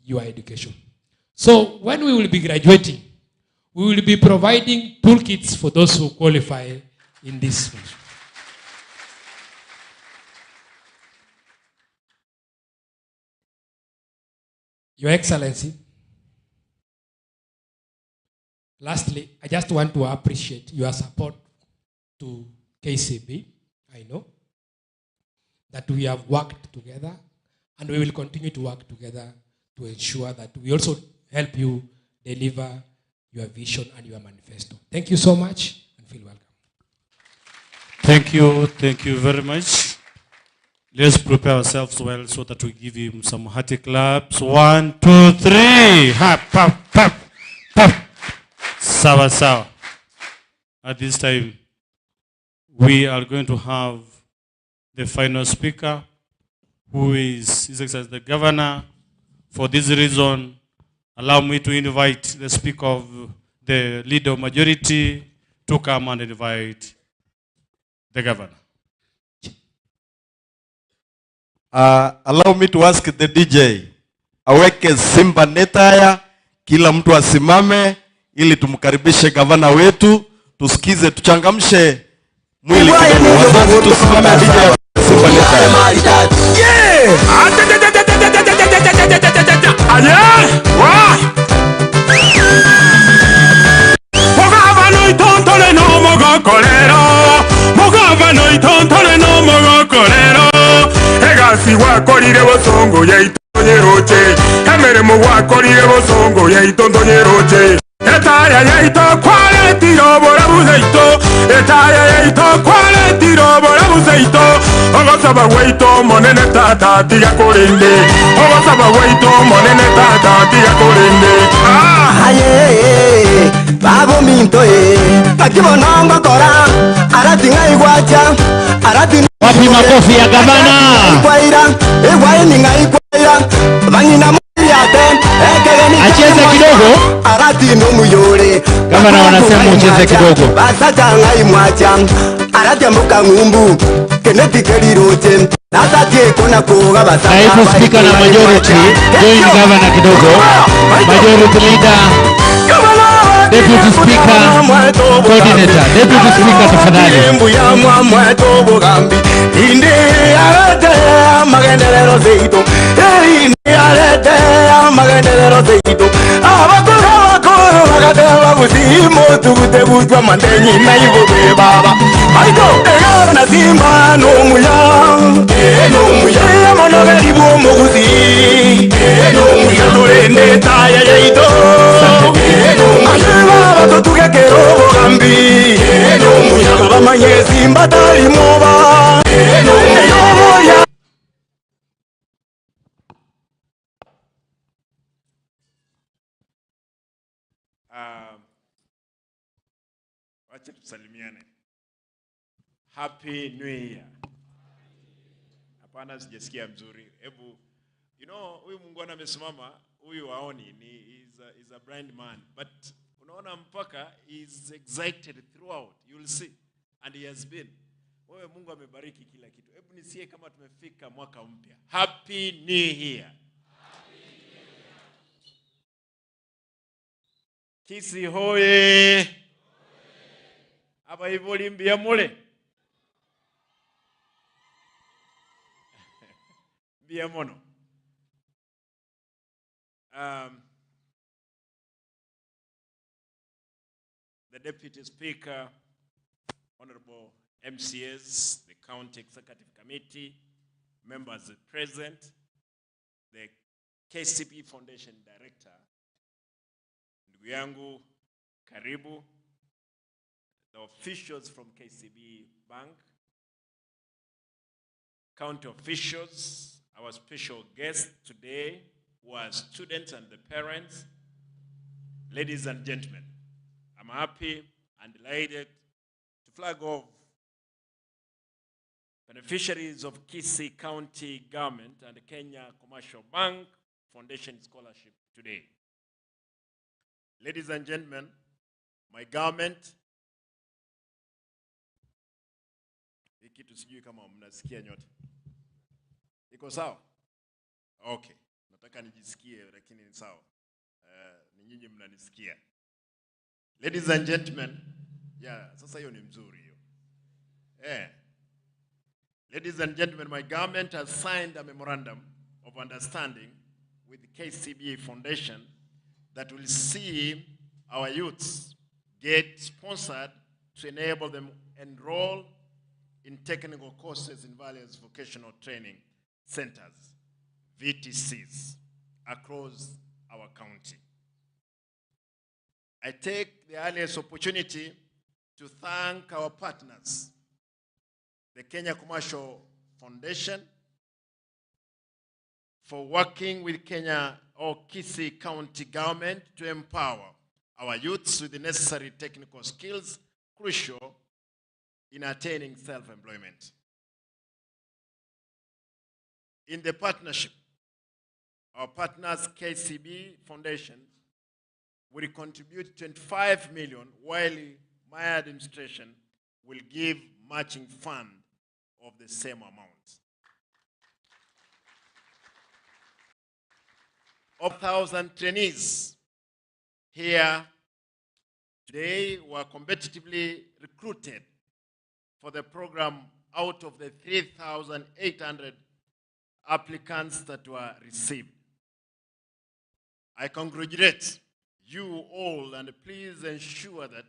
your education. So when we will be graduating, we will be providing toolkits for those who qualify in this function. Your Excellency, lastly, I just want to appreciate your support to KCB. I know that we have worked together and we will continue to work together to ensure that we also help you deliver your vision and your manifesto. Thank you so much and feel welcome. Thank you very much. Let's prepare ourselves well so that we give him some hearty claps. 1, 2, 3. Ha, pap, pap, pap. Sawa, sawa. At this time, we are going to have the final speaker, who is His Excellency the Governor. For this reason, allow me to invite the Speaker of the Leader of Majority to come and invite the Governor. Allow me to ask the DJ aweke Simba Netaya, kila mtu asimame ili tumkaribishe gavana wetu, tusikize, tuchangamshe mwili kidogo. Wazazi tusimame, DJ Simba Netaya. Egasi wakorire bosongo ya itonyeroche, emeremo wakorire bosongo ya itonyeroche, etaya ya itokwale tiro bora buzeito, etaya ya itokwale tiro bora buzeito, ogosaba weito monene tata tiga korinde, ogosaba weito monene tata tiga korinde. Aye, babo minto pakibonongo kora, arati ngai gwacha, arati wapi makofi ya gavana? Acheze kidogo. Gavana wanasema ucheze kidogo. Naibu Spika na majority, join gavana kidogo. Majority leader, Deputy Speaker, Coordinator, Deputy Speaker tafadhali. Indi arete magendelero zeito, indi arete magendelero zeito. Abakoro magatela busimo tugute butwa mandenyi na ibobe baba. Aito egana simba no muya monogeri bo muguzi, no muya lorende taya yeito. Asheba batuke kero bogambi, no muya bamanye simba tali moba. Wacha tusalimiane. Happy New Year. Hapana, sijasikia mzuri. Hebu, huyu Mungwana amesimama, huyu waoni is a blind man, but unaona mpaka is excited throughout. You'll see, and he has been. Wewe Mungu amebariki kila kitu. Hebu nisie kama tumefika mwaka mpya. Happy New Year. Kisi hoye. Aba hivyo limbia mule. Bia mono. The Deputy Speaker, Honorable MCS, the County Executive Committee, members present, the KCB Foundation Director, ndugu yangu, karibu, the officials from KCB Bank, county officials, our special guest today were students and the parents. Ladies and gentlemen, I'm happy and delighted to flag off beneficiaries of Kisii County Government and Kenya Commercial Bank Foundation Scholarship today. Ladies and gentlemen, my government, hiki tusijui kama mnasikia nyote. Iko sawa? Okay. Nataka nijisikie lakini ni sawa. Ni nyinyi mnanisikia. Ladies and gentlemen, sasa hiyo ni mzuri hiyo. Ladies and gentlemen, my government has signed a memorandum of understanding with the KCB Foundation that will see our youths get sponsored to enable them enroll in technical courses in various vocational training centers, VTCs, across our county. I take the earliest opportunity to thank our partners, the Kenya Commercial Foundation, for working with Kenya or Kisii County Government to empower our youths with the necessary technical skills crucial in attaining self-employment. In the partnership, our partners KCB Foundation will contribute 25 million, while my administration will give matching fund of the same amount. Of 1,000 trainees here today were competitively recruited for the program out of the 3,800 applicants that were received. I congratulate you all, and please ensure that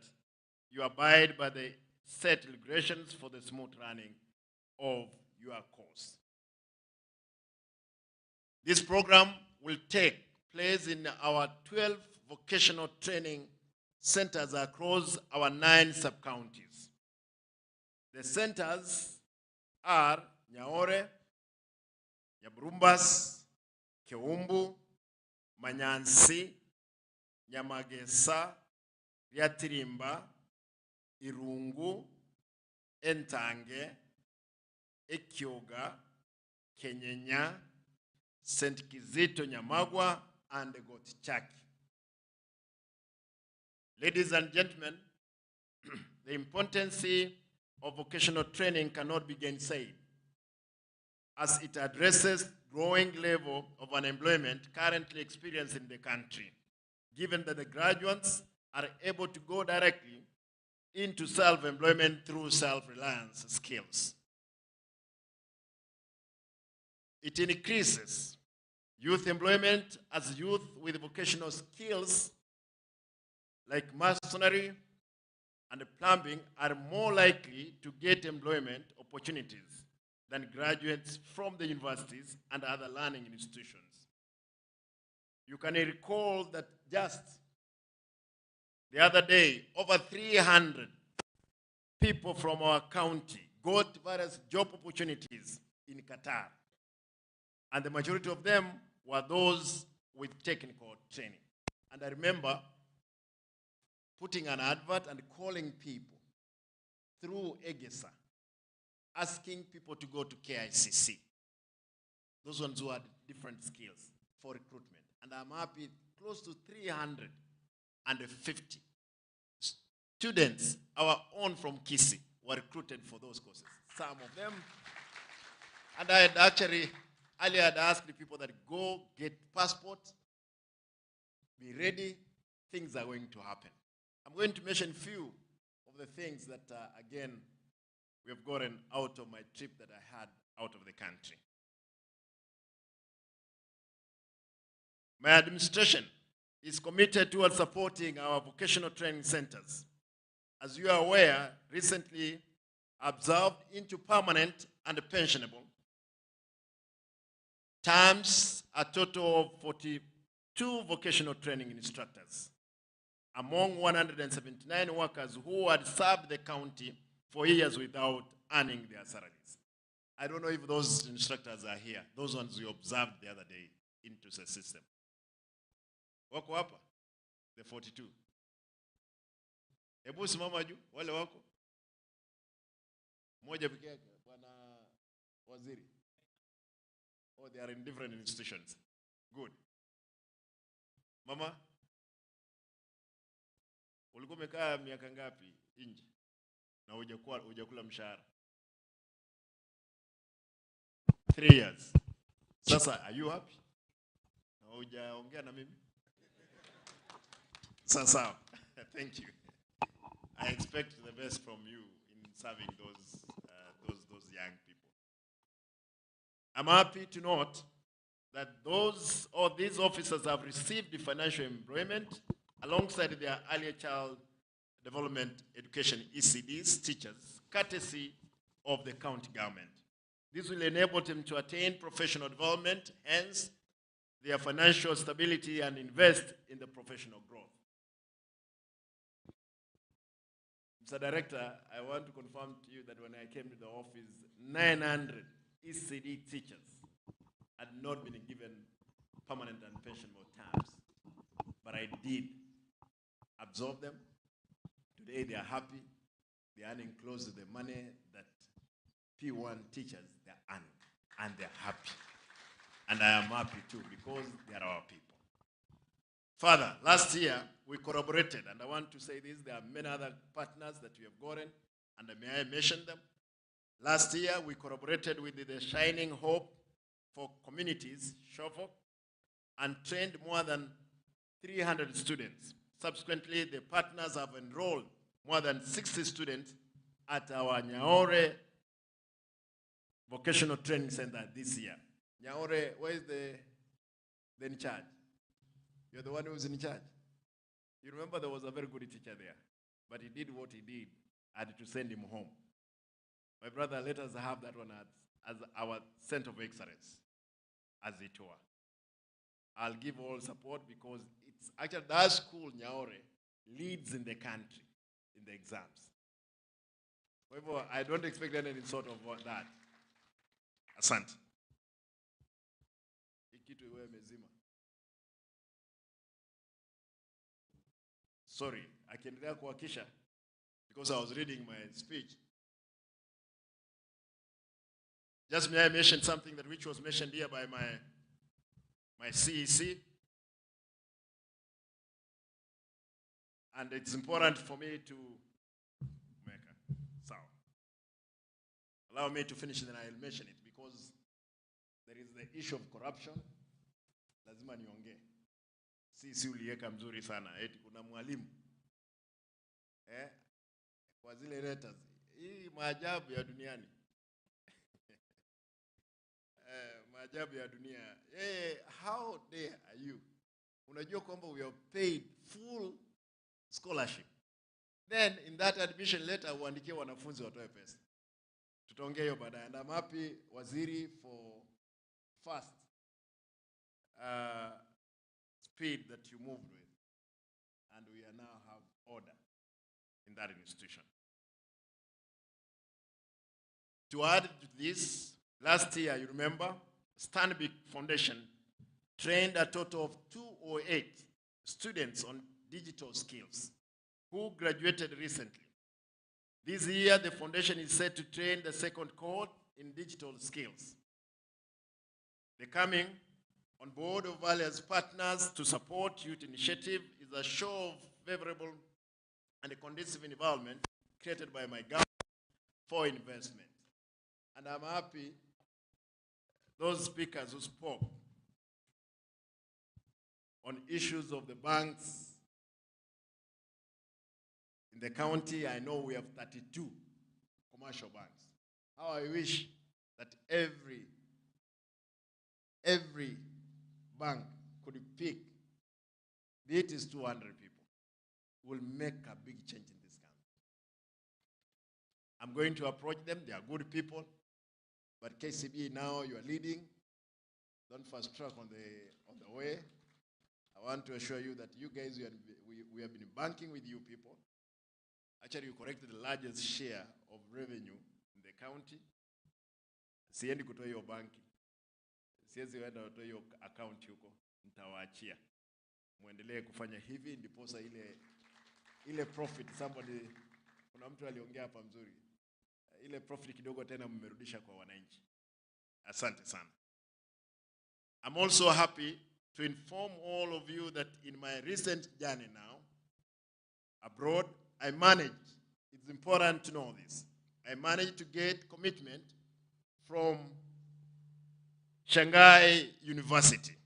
you abide by the set regulations for the smooth running of your course. This program will take place in our 12 vocational training centers across our 9 sub-counties. The centers are Nyaore, Nyaburumbas, Keumbu, Manyansi, Nyamagesa, Ryatirimba, Irungu, Entange, Ekyoga, Kenyenya, St. Kizito Nyamagwa, and Gotichaki. Ladies and gentlemen, the importance of vocational training cannot be gainsaid, as it addresses growing level of unemployment currently experienced in the country, given that the graduates are able to go directly into self-employment through self-reliance skills. It increases youth employment, as youth with vocational skills like masonry and plumbing are more likely to get employment opportunities than graduates from the universities and other learning institutions. You can recall that just the other day, over 300 people from our county got various job opportunities in Qatar. And the majority of them were those with technical training. And I remember putting an advert and calling people through EGESA, asking people to go to KICC. Those ones who had different skills for recruitment. And I'm happy, close to 350 students, our own from Kisii, were recruited for those courses. Some of them. And I had actually earlier had asked the people that go get passport, be ready, things are going to happen. I'm going to mention a few of the things that, again, we have gotten out of my trip that I had out of the country. My administration is committed towards supporting our vocational training centers. As you are aware, recently observed into permanent and pensionable terms a total of 42 vocational training instructors among 179 workers who had served the county for years without earning their salaries. I don't know if those instructors are here, those ones we observed the other day into the system. Wako hapa? The 42. Hebu simama juu, wale wako? Moja pekee yake, bwana waziri. Oh, they are in different institutions. Good. Mama, ulikuwa umekaa miaka ngapi nje na hujakula mshahara? 3 years. Sasa, are you happy? Na hujaongea na mimi? Sasa, thank you. I expect the best from you in serving those young people. I'm happy to note that these officers have received financial employment alongside their earlier child development education ECDs teachers, courtesy of the county government. This will enable them to attain professional development, hence their financial stability, and invest in the professional growth. Mr. Director, I want to confirm to you that when I came to the office, 900 ECD teachers had not been given permanent and pensionable terms. But I did absorb them. Today they are happy. They are earning close to the money that P1 teachers they are earning. And they're happy. And I am happy too because they are our people. Further, last year we corroborated, and I want to say this, there are many other partners that we have gotten, and may I mention them? Last year we corroborated with the Shining Hope for Communities, SHOFOC, and trained more than 300 students. Subsequently, the partners have enrolled more than 60 students at our Nyaore Vocational Training Center this year. Nyaore, where is the in charge? You're the one who's in charge. You remember there was a very good teacher there, but he did what he did. I had to send him home. My brother, let us have that one as our center of excellence, as it were. I'll give all support because it's actually that school, Nyaore, leads in the country in the exams. However, I don't expect any sort of that. Asante. Ikitu iwe mezima. Sorry, akiendelea kuhakisha because I was reading my speech. Just may I mention something that which was mentioned here by my CEC. And it's important for me to make a sound. Allow me to finish and then I'll mention it because there is the issue of corruption. Lazima niongee. Sisi uliweka mzuri sana. Eti kuna mwalimu. Kwa zile letters. Hii maajabu ya duniani. Maajabu ya dunia. How dare are you? Unajua kwamba we are paid full scholarship. Then in that admission letter uandikie wanafunzi watoe pesa. Tutaongea hiyo baadaye. And I'm happy waziri for fast speed that you moved with. And we are now have order in that institution. To add to this, last year, you remember, Stanbic Foundation trained a total of 208 students on digital skills who graduated recently. This year, the foundation is set to train the second cohort in digital skills. The coming on board of various partners to support youth initiative is a show of favorable and a conducive environment created by my government for investment. And I'm happy those speakers who spoke on issues of the banks in the county. I know we have 32 commercial banks. How I wish that every bank could pick, be it is 200 people, will make a big change in this country. I'm going to approach them. They are good people. But KCB now, you are leading. Don't fast track on the way. I want to assure you that you guys, we have been banking with you people. Actually, you collected the largest share of revenue in the county. Siendi kutoa hiyo banki. Siwezi wenda kutoa hiyo account huko. Nitawaachia. Muendelee kufanya hivi ndiposa ile profit, kuna mtu aliongea hapa mzuri. Ile profit kidogo tena mmerudisha kwa wananchi. Asante sana. I'm also happy to inform all of you that in my recent journey now abroad, I managed, it's important to know this, I managed to get commitment from Shanghai University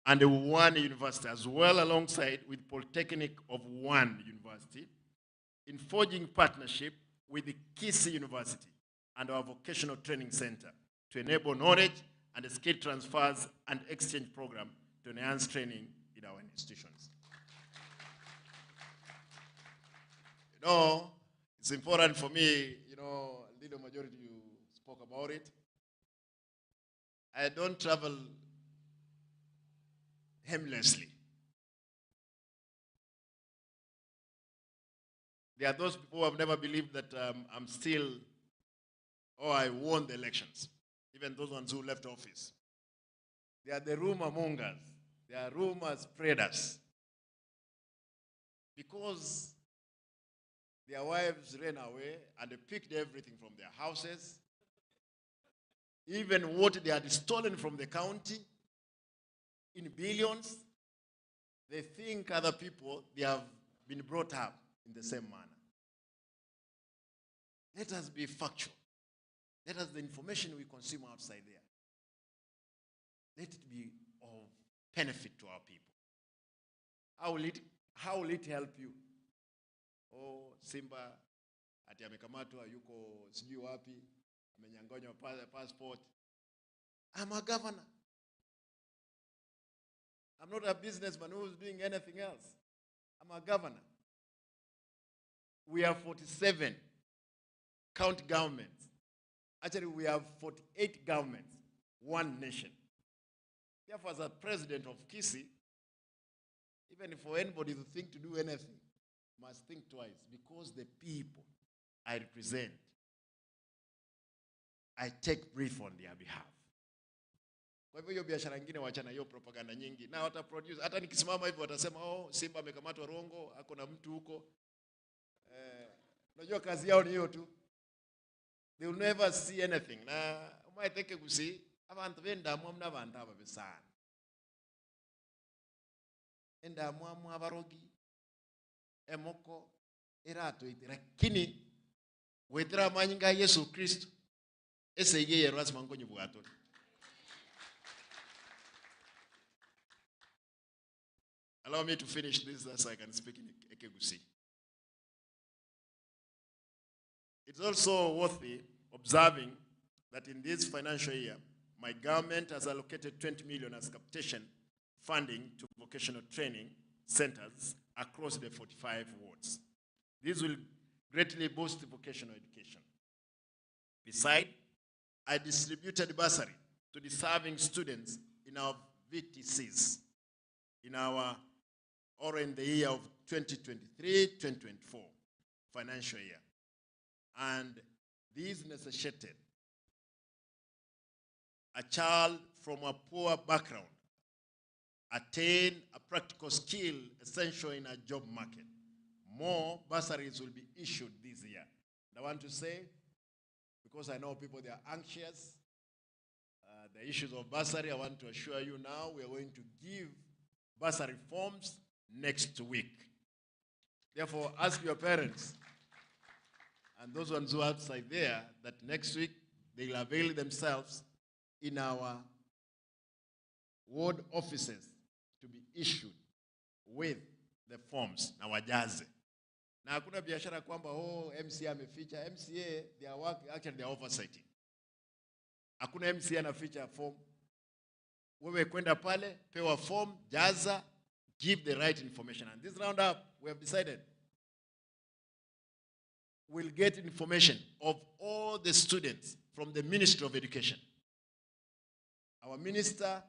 and Wuhan University, as well alongside with Polytechnic of Wuhan University, in forging partnership with the Kisi University and our vocational training center to enable knowledge and skill transfers and exchange program to enhance training in our institutions. You know, it's important for me, you know, little majority you spoke about it. I don't travel aimlessly. There are those people who have never believed that I'm still, or I won the elections, even those ones who left office. They are the rumor mongers. They are rumor spreaders. Because their wives ran away and they picked everything from their houses. Even what they had stolen from the county in billions, they think other people, they have been brought up in the same manner. Let us be factual. Let us, the information we consume outside there, let it be of benefit to our people. How will it help you? Oh, Simba, ati amekamatwa yuko sijui wapi, amenyang'anywa passport. I'm a governor. I'm not a businessman who's doing anything else. I'm a governor. We have 47 county governments. Actually, we have 48 governments, one nation. Therefore, as a president of Kisi, even for anybody to think to do anything, must think twice, because the people I represent, I take brief on their behalf. Kwa hivyo hiyo biashara nyingine wachana hiyo propaganda nyingi. Na wata produce, hata nikisimama hivi watasema, oh, Simba amekamatwa Rongo, ako na mtu huko. Unajua kazi yao ni hiyo tu. They will never see anything. Na umaiteke kusi, abantu benda mna abantu ababesana. Enda mwamu abarogi, emoko, erato iti. Lakini, wetera manyinga Yesu Kristo, ese ige yeruasi mangonyo bugato. Allow me to finish this so I can speak in Ekegusi. It's also worthy observing that in this financial year, my government has allocated 20 million as capitation funding to vocational training centers across the 45 wards. This will greatly boost vocational education. Besides, I distributed bursary to deserving students in our VTCs in the year of 2023-2024 financial year. And these necessitated a child from a poor background attain a practical skill essential in a job market. More bursaries will be issued this year. And I want to say, because I know people, they are anxious, the issues of bursary, I want to assure you now, we are going to give bursary forms next week. Therefore, ask your parents and those ones who are outside there that next week they will avail themselves in our ward offices to be issued with the forms na wajaze. Na hakuna biashara kwamba MCA ameficha. MCA, their work, actually they are oversighting. Hakuna MCA anaficha form. Wewe kwenda pale, pewa form, jaza, give the right information. And this roundup, we have decided, we'll get information of all the students from the Ministry of Education. Our minister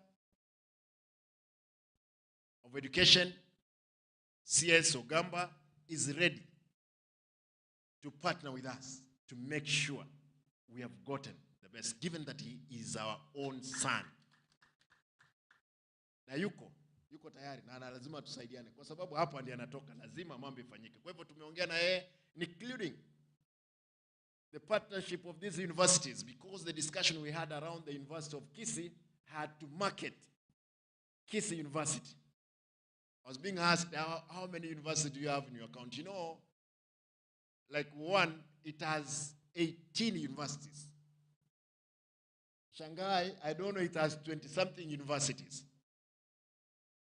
of Education, CS Ogamba, is ready to partner with us to make sure we have gotten the best, given that he is our own son. Na yuko tayari na lazima tusaidiane kwa sababu hapa ndiye anatoka, lazima mambo ifanyike. Kwa hivyo tumeongea na yeye, including the partnership of these universities, because the discussion we had around the University of Kisii had to market Kisii University. I was being asked, how many universities do you have in your county? You know, like one, it has 18 universities. Shanghai, I don't know, it has 20-something universities.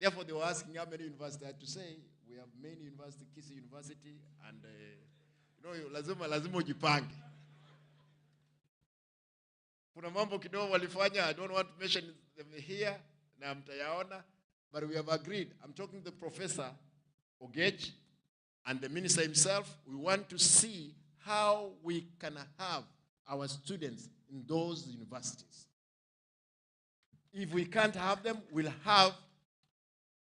Therefore, they were asking how many universities. I had to say, we have many universities, Kisii University, and lazima ujipange. Kuna mambo kidogo walifanya, I don't want to mention them here, na mtayaona, but we have agreed. I'm talking to the Professor Ogech and the Minister himself. We want to see how we can have our students in those universities. If we can't have them, we'll have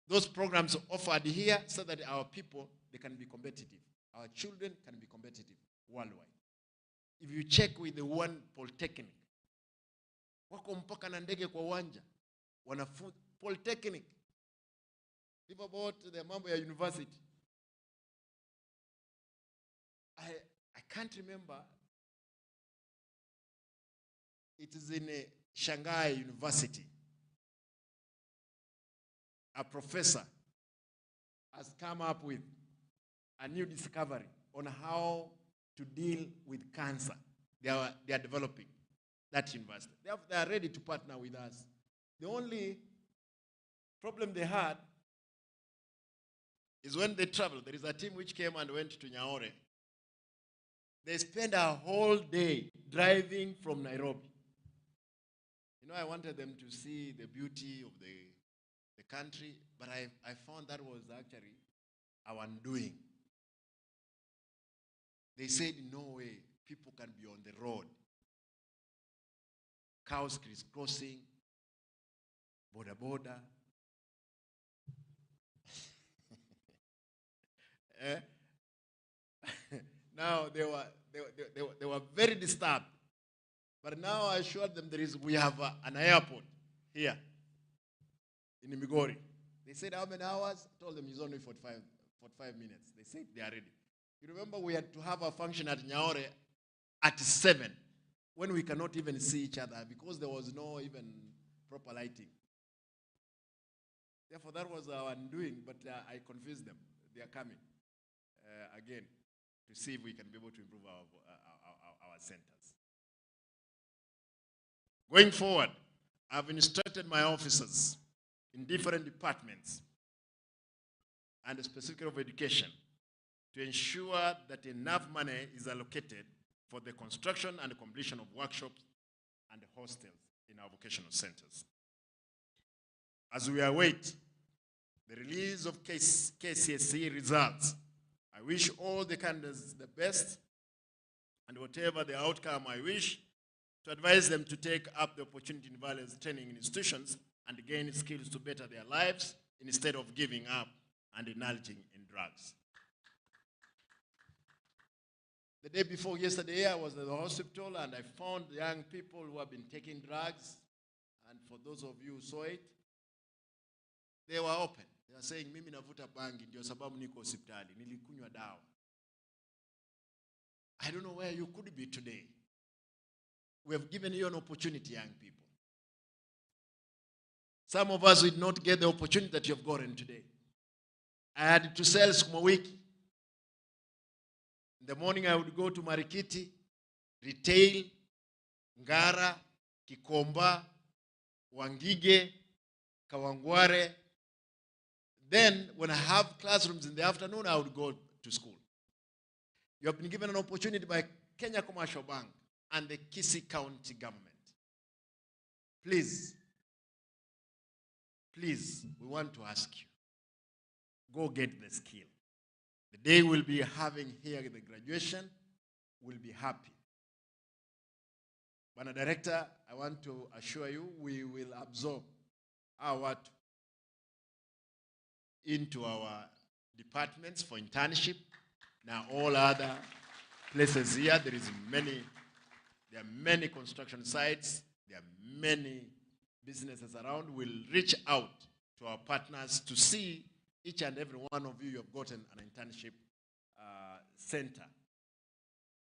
those programs offered here so that our people, they can be competitive. Our children can be competitive worldwide. If you check with the one polytechnic, wako mpaka na ndege kwa uwanja, wanafunzi polytechnic. Think about the mambo ya university. I can't remember. It is in a Shanghai University. A professor has come up with a new discovery on how to deal with cancer. They are developing that university. They are ready to partner with us. The only problem they had is when they traveled. There is a team which came and went to Nyaore. They spent a whole day driving from Nairobi. You know, I wanted them to see the beauty of the country, but I found that was actually our undoing. They said, no way, people can be on the road. Cows crisscrossing, border. Now they were very disturbed. But now I assured them we have an airport here in Migori. They said, how many hours? I told them it's only 45 minutes. They said they are ready. You remember we had to have a function at Nyaore at 7 when we cannot even see each other because there was no even proper lighting. Therefore, that was our undoing, but I convinced them. They are coming again to see if we can be able to improve our centers. Going forward, I've instructed my officers in different departments and specifically of education to ensure that enough money is allocated for the construction and completion of workshops and hostels in our vocational centers. As we await the release of KCSE results, I wish all the candidates the best, and whatever the outcome, I wish to advise them to take up the opportunity in various training institutions and gain skills to better their lives instead of giving up and indulging in drugs. The day before yesterday, I was at the hospital and I found young people who have been taking drugs. And for those of you who saw it, they were open. They are saying, mimi navuta bangi, ndio sababu niko hospitali, nilikunywa dawa. I don't know where you could be today. We have given you an opportunity, young people. Some of us did not get the opportunity that you have gotten today. I had to sell sukuma wiki. In the morning, I would go to Marikiti, retail, Ngara, Kikomba, Wangige, Kawangware. Then, when I have classrooms in the afternoon, I would go to school. You have been given an opportunity by Kenya Commercial Bank and the Kisii County government. Please, we want to ask you, go get the skill. The day we'll be having here the graduation, we'll be happy. Bwana Director, I want to assure you, we will absorb our into our departments for internship. Now all other places here, there are many construction sites, there are many businesses around. We'll reach out to our partners to see each and every one of you have gotten an internship center.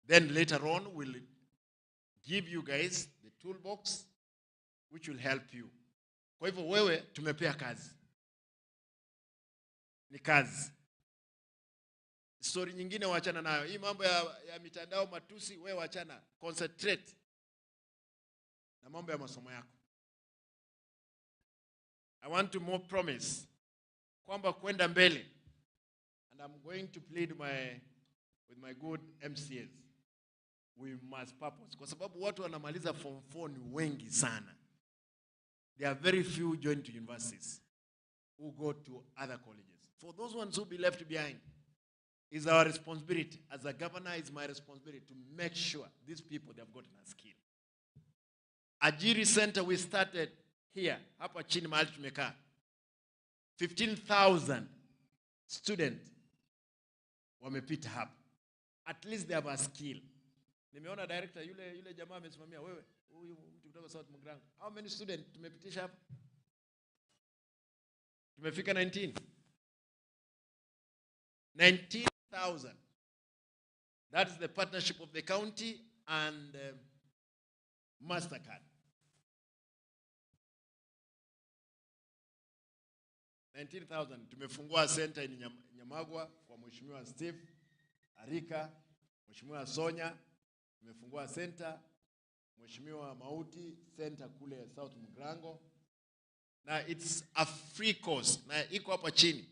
Then later on, we'll give you guys the toolbox which will help you. Kwa hivyo wewe tumepea kazi. Ni kazi. Story nyingine wachana nayo. Hii mambo ya mitandao matusi wewe wachana. Concentrate na mambo ya masomo yako. I want to more promise kwamba kwenda mbele, and I'm going to plead with my good MCAs. We must purpose. Kwa sababu watu wanamaliza form 4 ni wengi sana. There are very few join to universities who go to other colleges. For those ones who be left behind, it's our responsibility. As a governor, it's my responsibility to make sure these people, they have gotten a skill. Ajiri Center we started here, hapa chini mahali tumekaa. 15,000 students wamepita hapa. At least they have a skill. Nimeona director yule jamaa amesimamia wewe huyu mtu kutoka South Mugrango. How many students tumepitisha hapa? Tumefika 19,000. That is the partnership of the county and MasterCard. 19,000. Tumefungua center in Nyamagwa kwa Mheshimiwa Steve Arika, Mheshimiwa Sonya. Tumefungua center Mheshimiwa Mauti center kule South Mugrango. Na it's a free course na iko hapa chini.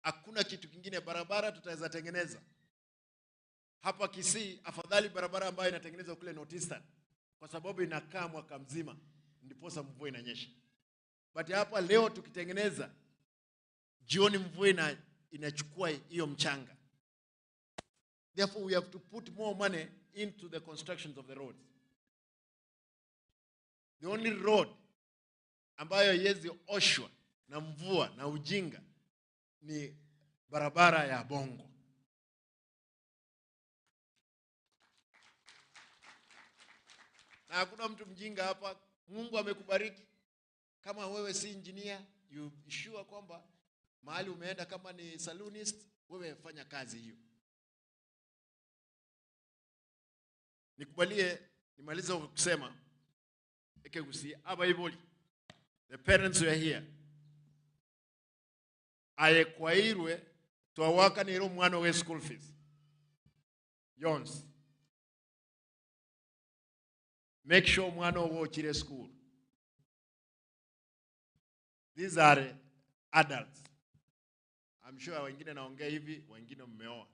Hakuna kitu kingine, barabara tutaweza tengeneza. Hapa Kisii afadhali barabara ambayo inatengenezwa kule North Eastern kwa sababu inakaa mwaka mzima ndiposa mvua inanyesha. But hapa leo tukitengeneza jioni mvua inachukua hiyo mchanga. Therefore we have to put more money into the constructions of the roads. The only road ambayo yezi oshwa na mvua na ujinga ni barabara ya Bongo. Na hakuna mtu mjinga hapa. Mungu amekubariki. Kama wewe si engineer, you sure kwamba mahali umeenda kama ni saloonist, wewe fanya kazi hiyo. Nikubalie nimalize kusema ekegusi abayiboli. The parents were here. Ayekwairwe twawaka nero mwana we school fees. Jones. Make sure mwana wo chire school. These are adults. I'm sure wengine naongea hivi, wengine mmeoa.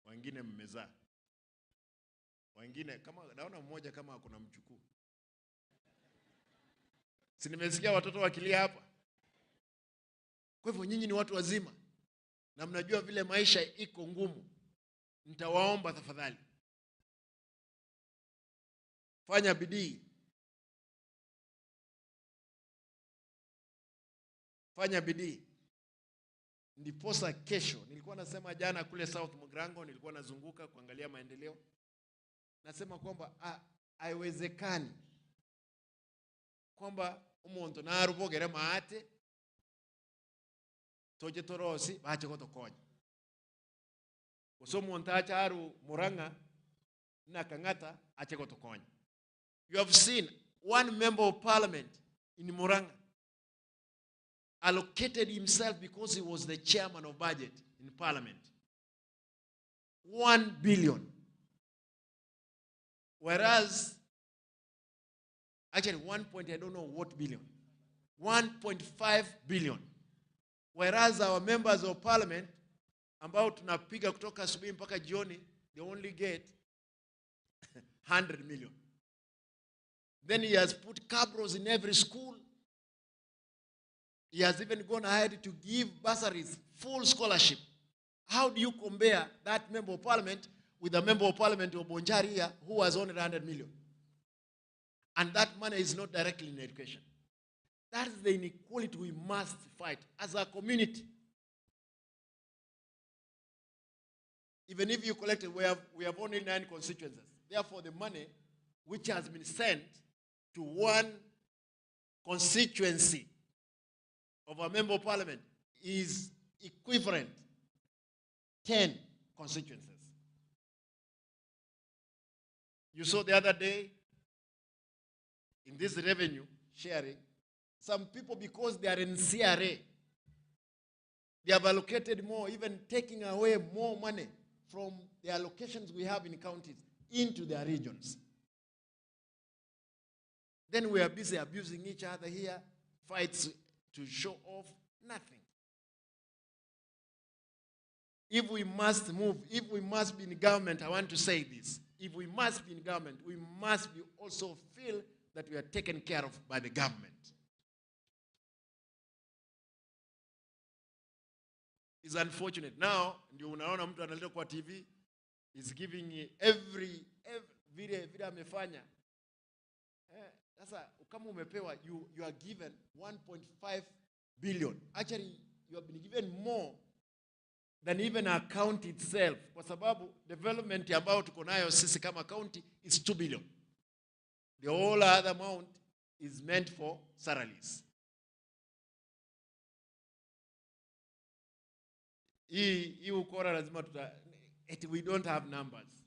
Wengine mmezaa. Wengine kama naona mmoja kama kuna mjukuu. Si nimesikia watoto wakilia hapa. Kwa hivyo nyinyi ni watu wazima na mnajua vile maisha iko ngumu. Nitawaomba tafadhali, fanya bidii. Fanya bidii. Ndiposa kesho, nilikuwa nasema jana kule South Mugrango, nilikuwa nazunguka kuangalia maendeleo. Nasema kwamba haiwezekani kwamba umuntu narubogere maate toje torosi bache kotokonya. Uso umuntu acharu Muranga na Kangata ache kotokonya. You have seen one member of parliament in Muranga allocated himself because he was the chairman of budget in parliament. 1 billion. Whereas, actually 1 point, I don't know what billion. 1.5 billion. Whereas our members of parliament, ambao tunapiga kutoka asubuhi mpaka jioni, they only get 100 million. Then he has put cabros in every school. He has even gone ahead to give bursaries, full scholarship. How do you compare that member of parliament with a member of parliament of Bonjari here who has only 100 million? And that money is not directly in education. That is the inequality we must fight as a community. Even if you collect it, we have only 9 constituencies. Therefore, the money which has been sent to one constituency of a member of parliament is equivalent 10 constituencies. You saw the other day in this revenue sharing, some people, because they are in CRA, they have allocated more, even taking away more money from the allocations we have in counties into their regions. Then we are busy abusing each other here, fights to show off, nothing. If we must move, if we must be in government, I want to say this. If we must be in government, we must be also feel that we are taken care of by the government. It's unfortunate. Now, ndio unaona mtu analeta kwa TV, is giving every vile amefanya. Sasa kama umepewa, you are given 1.5 billion. Actually, you have been given more than even our county itself. Kwa sababu development ambao tuko nayo sisi kama county is 2 billion. The whole other amount is meant for salaries. Hii ukora lazima we don't have numbers.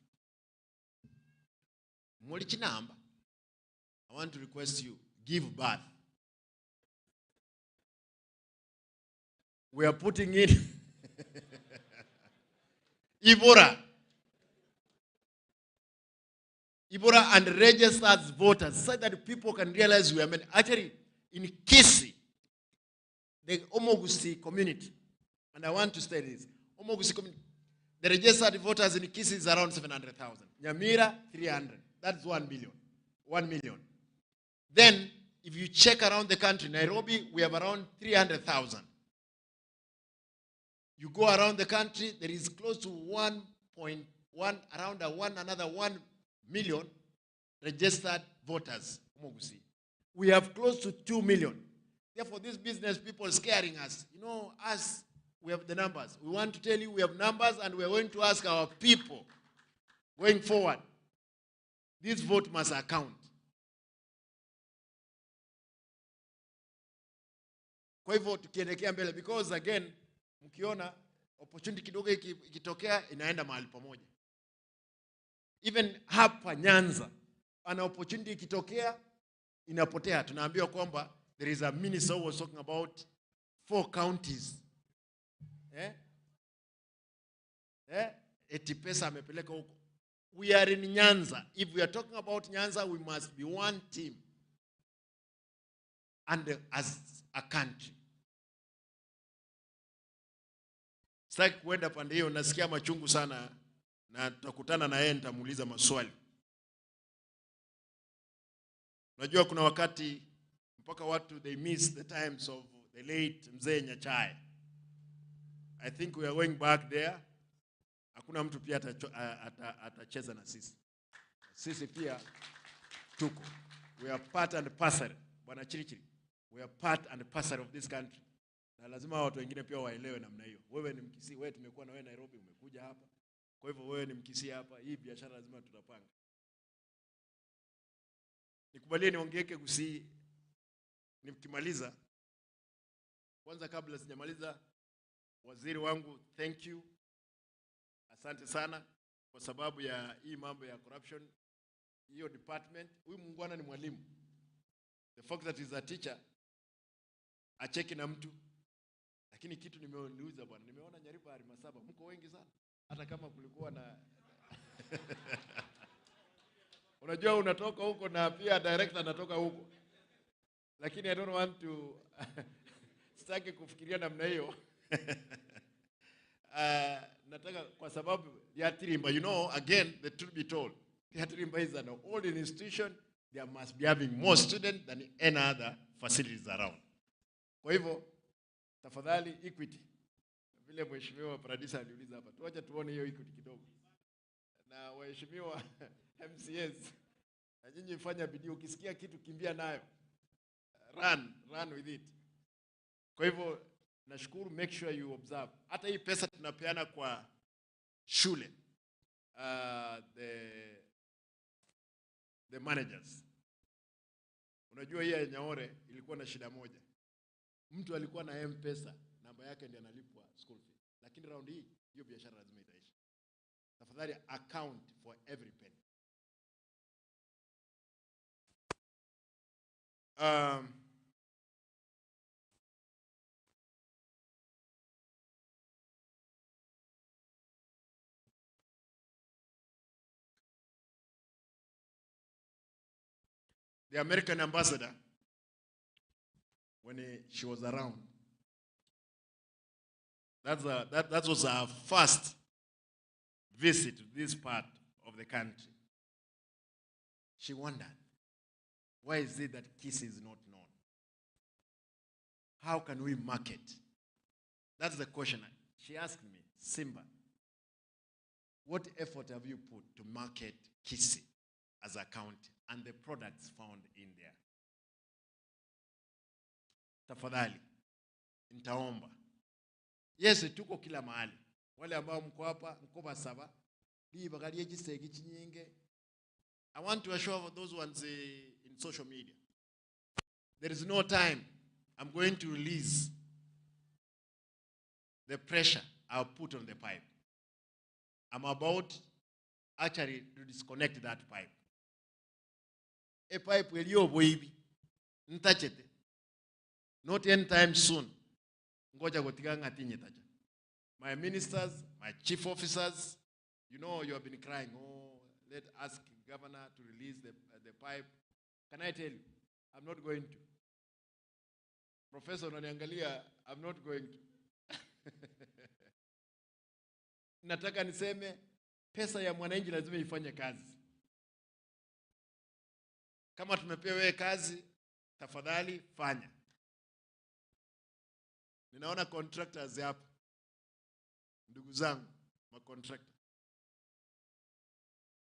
Mulichi number. I want to request you, give birth. We are putting in Ibora and registered voters so that people can realize we are many. Actually, in Kisii, the Omogusi community, and I want to state this, Omogusi community, the registered voters in Kisii is around 700,000. Nyamira, 300. That's 1 million. 1 million. Then, if you check around the country, Nairobi, we have around 300,000. You go around the country, there is close to 1.1, around another 1 million registered voters. We have close to 2 million. Therefore, these business people scaring us. You know, us, we have the numbers. We want to tell you we have numbers, and we are going to ask our people going forward. This vote must account. Kwa hivyo tukielekea mbele, because again, mkiona opportunity kidogo ikitokea inaenda mahali pamoja. Even hapa Nyanza, an opportunity ikitokea inapotea. Tunaambiwa kwamba there is a minister who was talking about 4 counties. Eti pesa amepeleka huko. We are in Nyanza. If we are talking about Nyanza, we must be one team. And as a country. Sitaki kuenda pande hiyo, nasikia machungu sana na tutakutana na yeye nitamuuliza maswali. Unajua kuna wakati mpaka watu they miss the times of the late Mzee Nyachae. I think we are going back there. Hakuna mtu pia atacheza na sisi. Sisi pia tuko. We are part and parcel. Bwana Chirichiri. We are part and parcel of this country. Na lazima watu wengine pia waelewe namna hiyo. Wewe ni Mkisii, wewe tumekuwa na wewe Nairobi, umekuja hapa. Kwa hivyo wewe ni Mkisii hapa, hii biashara lazima tutapanga. Nikubalie niongeke Gusii. Nikimaliza, kwanza kabla sijamaliza, waziri wangu, thank you. Asante sana kwa sababu ya hii mambo ya corruption. Hiyo department, huyu muungwana ni mwalimu. The fact that is a teacher, acheki na mtu. Lakini kitu nimeuliza bwana, nimeona Nyaripa Arimasaba, mko wengi sana. Hata kama kulikuwa na unajua unatoka huko na pia director anatoka huko. Lakini I don't want to sitaki kufikiria namna hiyo. Nataka kwa sababu ya Tirimba, you know, again, the truth be told, Tirimba is an old institution. There must be having more students than any other facilities around. Kwa hivyo, tafadhali equity. Vile mheshimiwa Paradisa aliuliza hapa, tuacha tuone hiyo equity kidogo. Na waheshimiwa MCS, na nyinyi fanya bidii, ukisikia kitu kimbia nayo. run with it. Kwa hivyo nashukuru, make sure you observe. Hata hii pesa tunapeana kwa shule, the managers. Unajua hii ya Nyaore ilikuwa na shida moja. Mtu alikuwa na M-Pesa, namba yake ndiyo analipwa school fee. Lakini round hii hiyo biashara lazima itaisha. Tafadhali account for every penny. The American ambassador, when she was around, that was her first visit to this part of the country. She wondered, why is it that Kisii is not known? How can we market? That's the question. She asked me, Simba, what effort have you put to market Kisii as a county and the products found in there? Tafadhali, nitaomba. Yes, tuko kila mahali. Wale ambao mko hapa, mko Basaba, bagalie jisegi chinyinge. I want to assure those ones in social media. There is no time. I'm going to release the pressure I'll put on the pipe. I'm about actually to disconnect that pipe. A pipe will you baby. Ntachete. Not anytime soon. Ngoja gotiga ngatinye tacha. My ministers, my chief officers, you know you have been crying, oh, let ask governor to release the pipe. Can I tell you? I'm not going to. Professor unaniangalia, I'm not going to. Nataka niseme pesa ya mwananchi lazima ifanye kazi. Kama tumepewa kazi, tafadhali fanya. Ninaona contractors hapa. Ndugu zangu, contractor.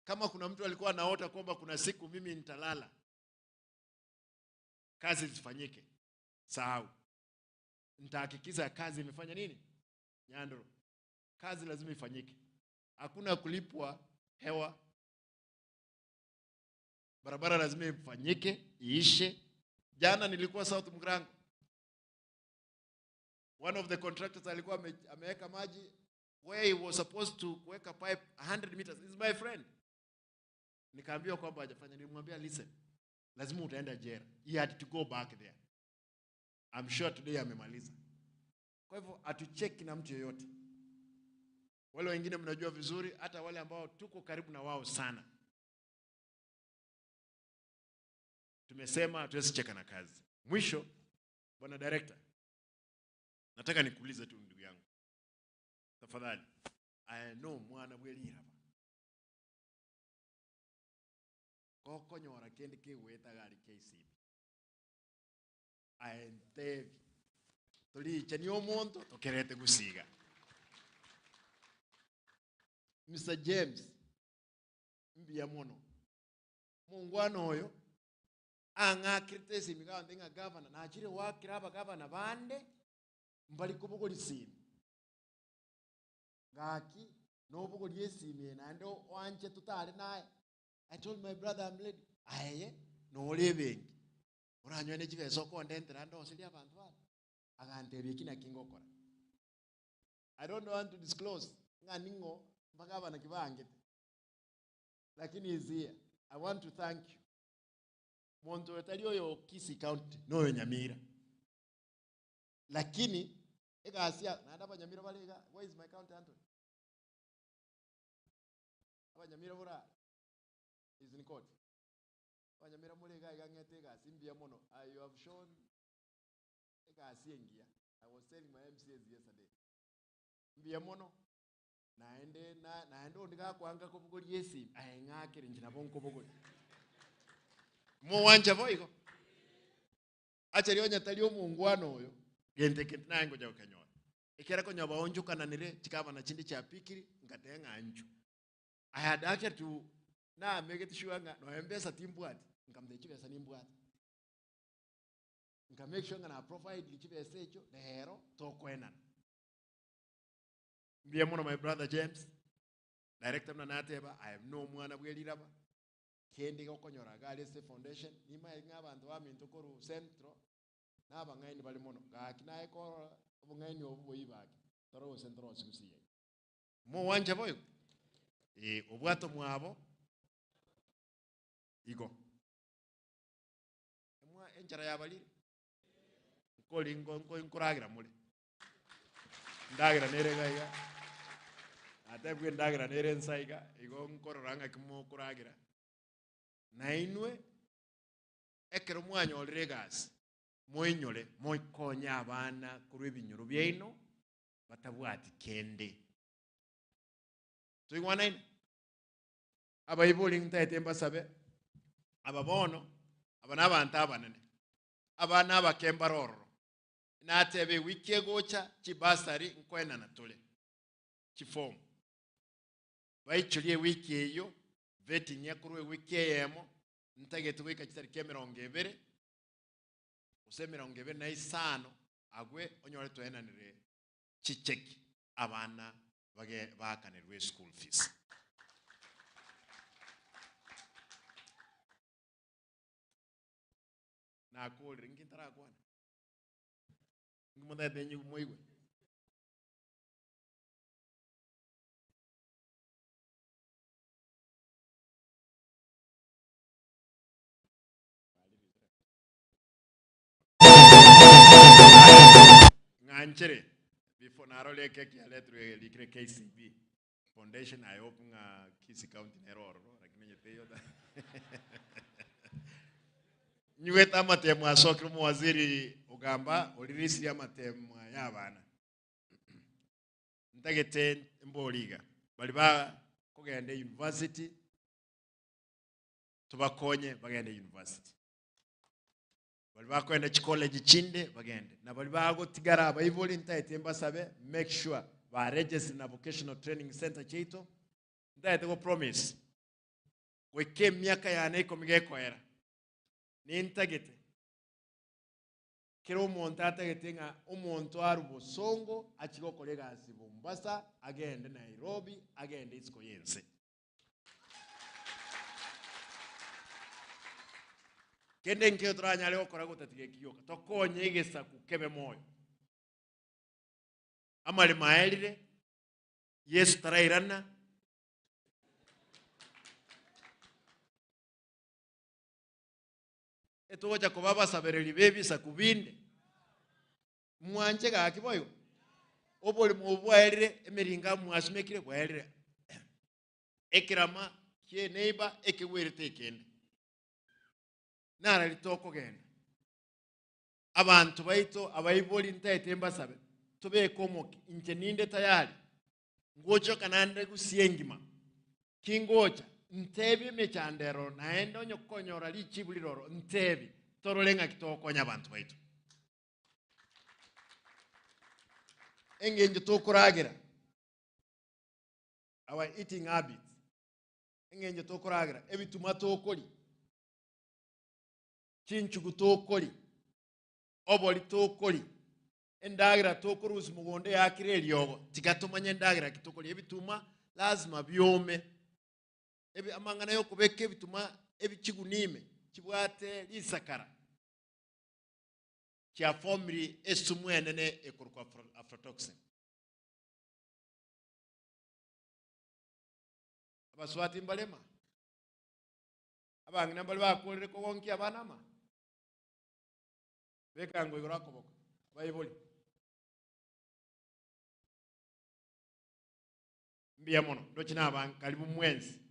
Kama kuna mtu alikuwa anaota kwamba kuna siku mimi nitalala, kazi zifanyike, sahau. Nitahakikisha kazi imefanya nini? Nyandoro. Kazi lazima ifanyike. Hakuna kulipwa hewa. Barabara lazima ifanyike, iishe. Jana nilikuwa South Mugrango. One of the contractors alikuwa ameweka maji where he was supposed to kuweka pipe 100 meters. Is my friend. Nikaambiwa kwamba hajafanya. Nilimwambia listen, lazima utaenda jera. He had to go back there. I'm sure today amemaliza. Kwa hivyo atucheki na mtu yoyote. Wale wengine mnajua vizuri, hata wale ambao tuko karibu na wao sana. Tumesema tuwezi cheka na kazi. Mwisho, bwana director, nataka nikuulize tu ndugu yangu. Tafadhali. I know mwana bweli hapa. Koko nyora kendi ke weta gali KCB. Aentevi. Tulicha ni omonto tokerete gusiga. Mr. James mbiya mono. Mungwano oyo anga kritesi migawa ndenga governor na achire wakiraba governor bande mbali kubugo lisini. Ngaki nobugo lyesimi nando wanje tutale naye. I told my brother I'm ready. Aye no lebengi. Uranywa ne jive soko ndendera ndo sili abantu bana. Agantebye kina kingokora. I don't want to disclose nganingo mpaka bana kibange. Lakini is here. I want to thank you. Monto etalio yo Kisii County no Nyamira. Lakini ega asia na ndaba Nyamira balega. Where is my county Anthony? Aba Nyamira bora is in court. Aba Nyamira mulega igangete ega simbia mono. You have shown ega asiengia. I was telling my MCs yesterday. Mbia mono naende ndika kwanga ko bugoli yesi ayengakire njina bonko bugoli. Mo wanja voiko. Acha lionya talio mungwano oyo. Gente kitango ja kanyola. Ikera ko nyaba onjuka na nire chikaba na chindi cha pikiri ngatenga anju. I had actually to na make it sure nga no embesa timbwati ngamdechi besa nimbwati. nka make sure na provide lichibese echo lero tokwenana mbiye muno my brother James director na nateba I have no mwana bweliraba kendi okonyora gali se foundation nima inga abantu ba minto koru centro naba ngaini bali muno gakinaye ko obungaini obuboyibaki toro centro sikusiye mo wanje boyo obwato mwabo igo mwa enjara yabalire kolingo nkuragira mule ndagira nerega atebwe ndagira nere nsaiga igo nkororanga kimo kuragira nainwe ekero mwanya olregas moinyole moikonya abana kuru ebinyoro byaino batabwati kende tuigwana ine abayibuli ntete mbasabe ababono abana abantu abanene abana abakemba roro natebe wiki gocha chibasari nkwena natole chifomu baichulie wiki eyo veti nyakurwe wiki yemo ntagete wika kitari kemerongevere usemerongevere na isano agwe onyore twenanire chicheki abana bage bakanirwe school fees na kuri ngintara kwana ngumunda denyu moigwe nganchere before narole keki ya letru likre KCB foundation I open a Kisi County error lakini nyeteyo da nyueta matemu asokru mu waziri ugamba olirisi ya matemu y'abana ntagete mboliga bali ba kugende university tubakonye bagende university bali ba kwenda college chinde bagende na bali ba go tigara abayivoli ntaite mbasabe make sure ba register na vocational training center cheito ntaite go promise weke miaka ya neko migeko era ni ntagete kero umuntu atagete nga umuntu arubo songo akigo kolega asibo Mombasa agende Nairobi agende isiko yense kende nke turanya leo kora gutatige kiyoka tokonye igesa kukebe moyo amali maelire Yesu tarairana etoja ko baba sabereli bebi sakubinde mwanje ga kiboyo oboli mu bwaelire emeringa mwasumekire bwaelire ekirama kie neighbor ekiwerete kende nara litoko genda abantu baito abayiboli ntaite mbasabe tobe komo inje ninde tayari ngocho kanande gusiengima kingocha ntebi mechandero naende onyokonyora lichibuliroro ntebi torolenga kitoko nya abantu baito engenje tokuragira our eating habits engenje tokuragira ebituma tokoli chinchugu tokoli oboli tokoli endagira tokoruzi mugonde yakire elyogo tigatumanye endagira kitokoli ebituma lazima byome ebi amangana yo kubeka ebituma ebichigunime kibwate lisakara kya formuli esumwene ne ekurukwa aflatoxin abaswati mbalema abangina mbali bakolere ko wonki abanama bekango igora koboko bayiboli mbiya mono dokina abantu kalibu mwenzi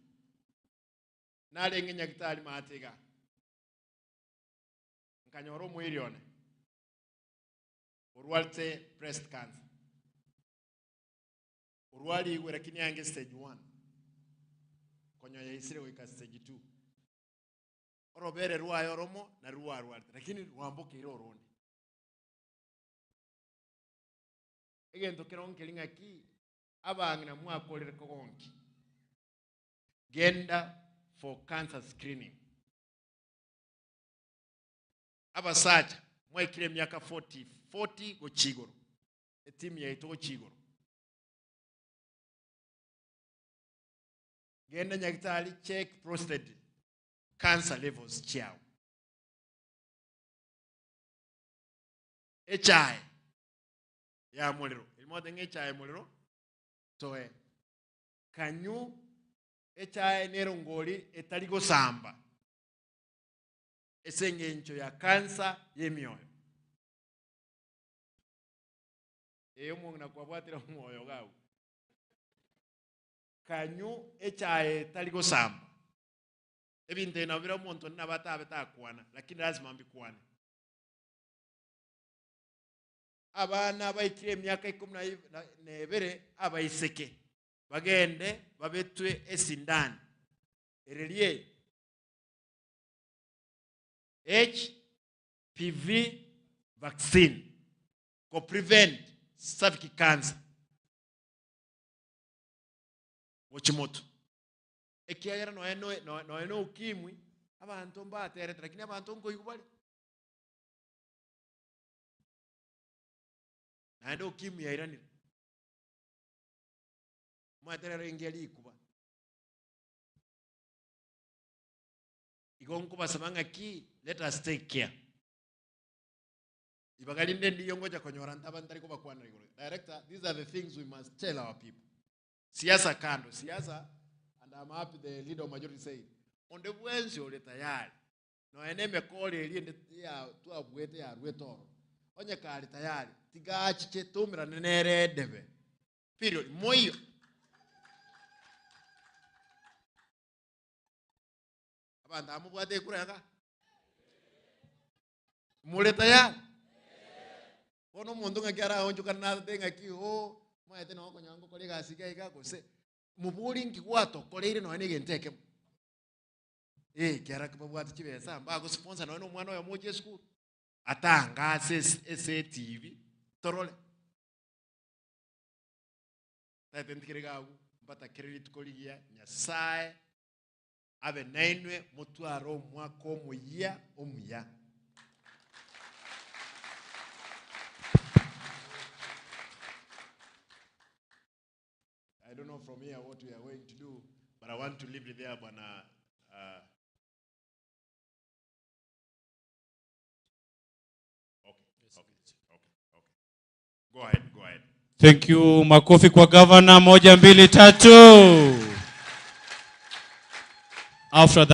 nalenge nyakitali matega nkanyoro muirione urwalte breast cancer urwali igwe lakini yange stage 1 konyo ya isire wika stage 2 orobere ruayo romo na ruarualte lakini ruamboke iro rondi egento keronke linga ki abangina mwakolere konki genda for cancer screening abasacha Mwaikire miaka 40 go Chigoro. Timu ya ito Chigoro. Genda nyakitali check prostate cancer levels chao. HI ya muliro. Ilimoda HI muliro. Toe. Kanyu HI nero ngoli etaligo samba. Esengencho ya cancer yemioyo. Eyo mwana kwa bwatira mwoyo gawo. Kanyu HI taligo samba. Ebinte na vira omuntu nabata kuana lakini lazima mbikuane. Abana bayikire emyaka 12 abayiseke bagende babetwe esindani erelie HPV vaccine ko prevent cervical cancer wochimoto ekiayera no ukimwi abantu mbatere lakini abantu ngo yubali naenda ukimwi yairanira mwaterero ingeli kuba igongo basabanga ki let us take care ibagalinde ndiyo ngoja konyora ntaba ntari kuba kwana director. These are the things we must tell our people. Siasa kando siasa, and I'm happy the leader of majority said on the Wednesday ole tayari no eneme kole eliende ya tu abwete ya rwetoro onye kali tayari tigachi chetumira nenere debe period moyo abanda amubwate kuranga mule tayari ono mundu ngakara onjuka na tenga ki ho maete no konyango kole gasika ikakose mubuli ngikwato kole ile no ene nteke kyara kubwate kibesa mbago sponsor no mwana oyo moje school atanga ese TV torole tatentikirega mpata credit koligia nyasaye abe nainwe mutwaro mwako omuya omuya. I don't know from here what we are going to do, but I want to leave it there, Bwana. Okay. Go ahead. Thank you. Makofi kwa governor. 1, 2, 3. After that.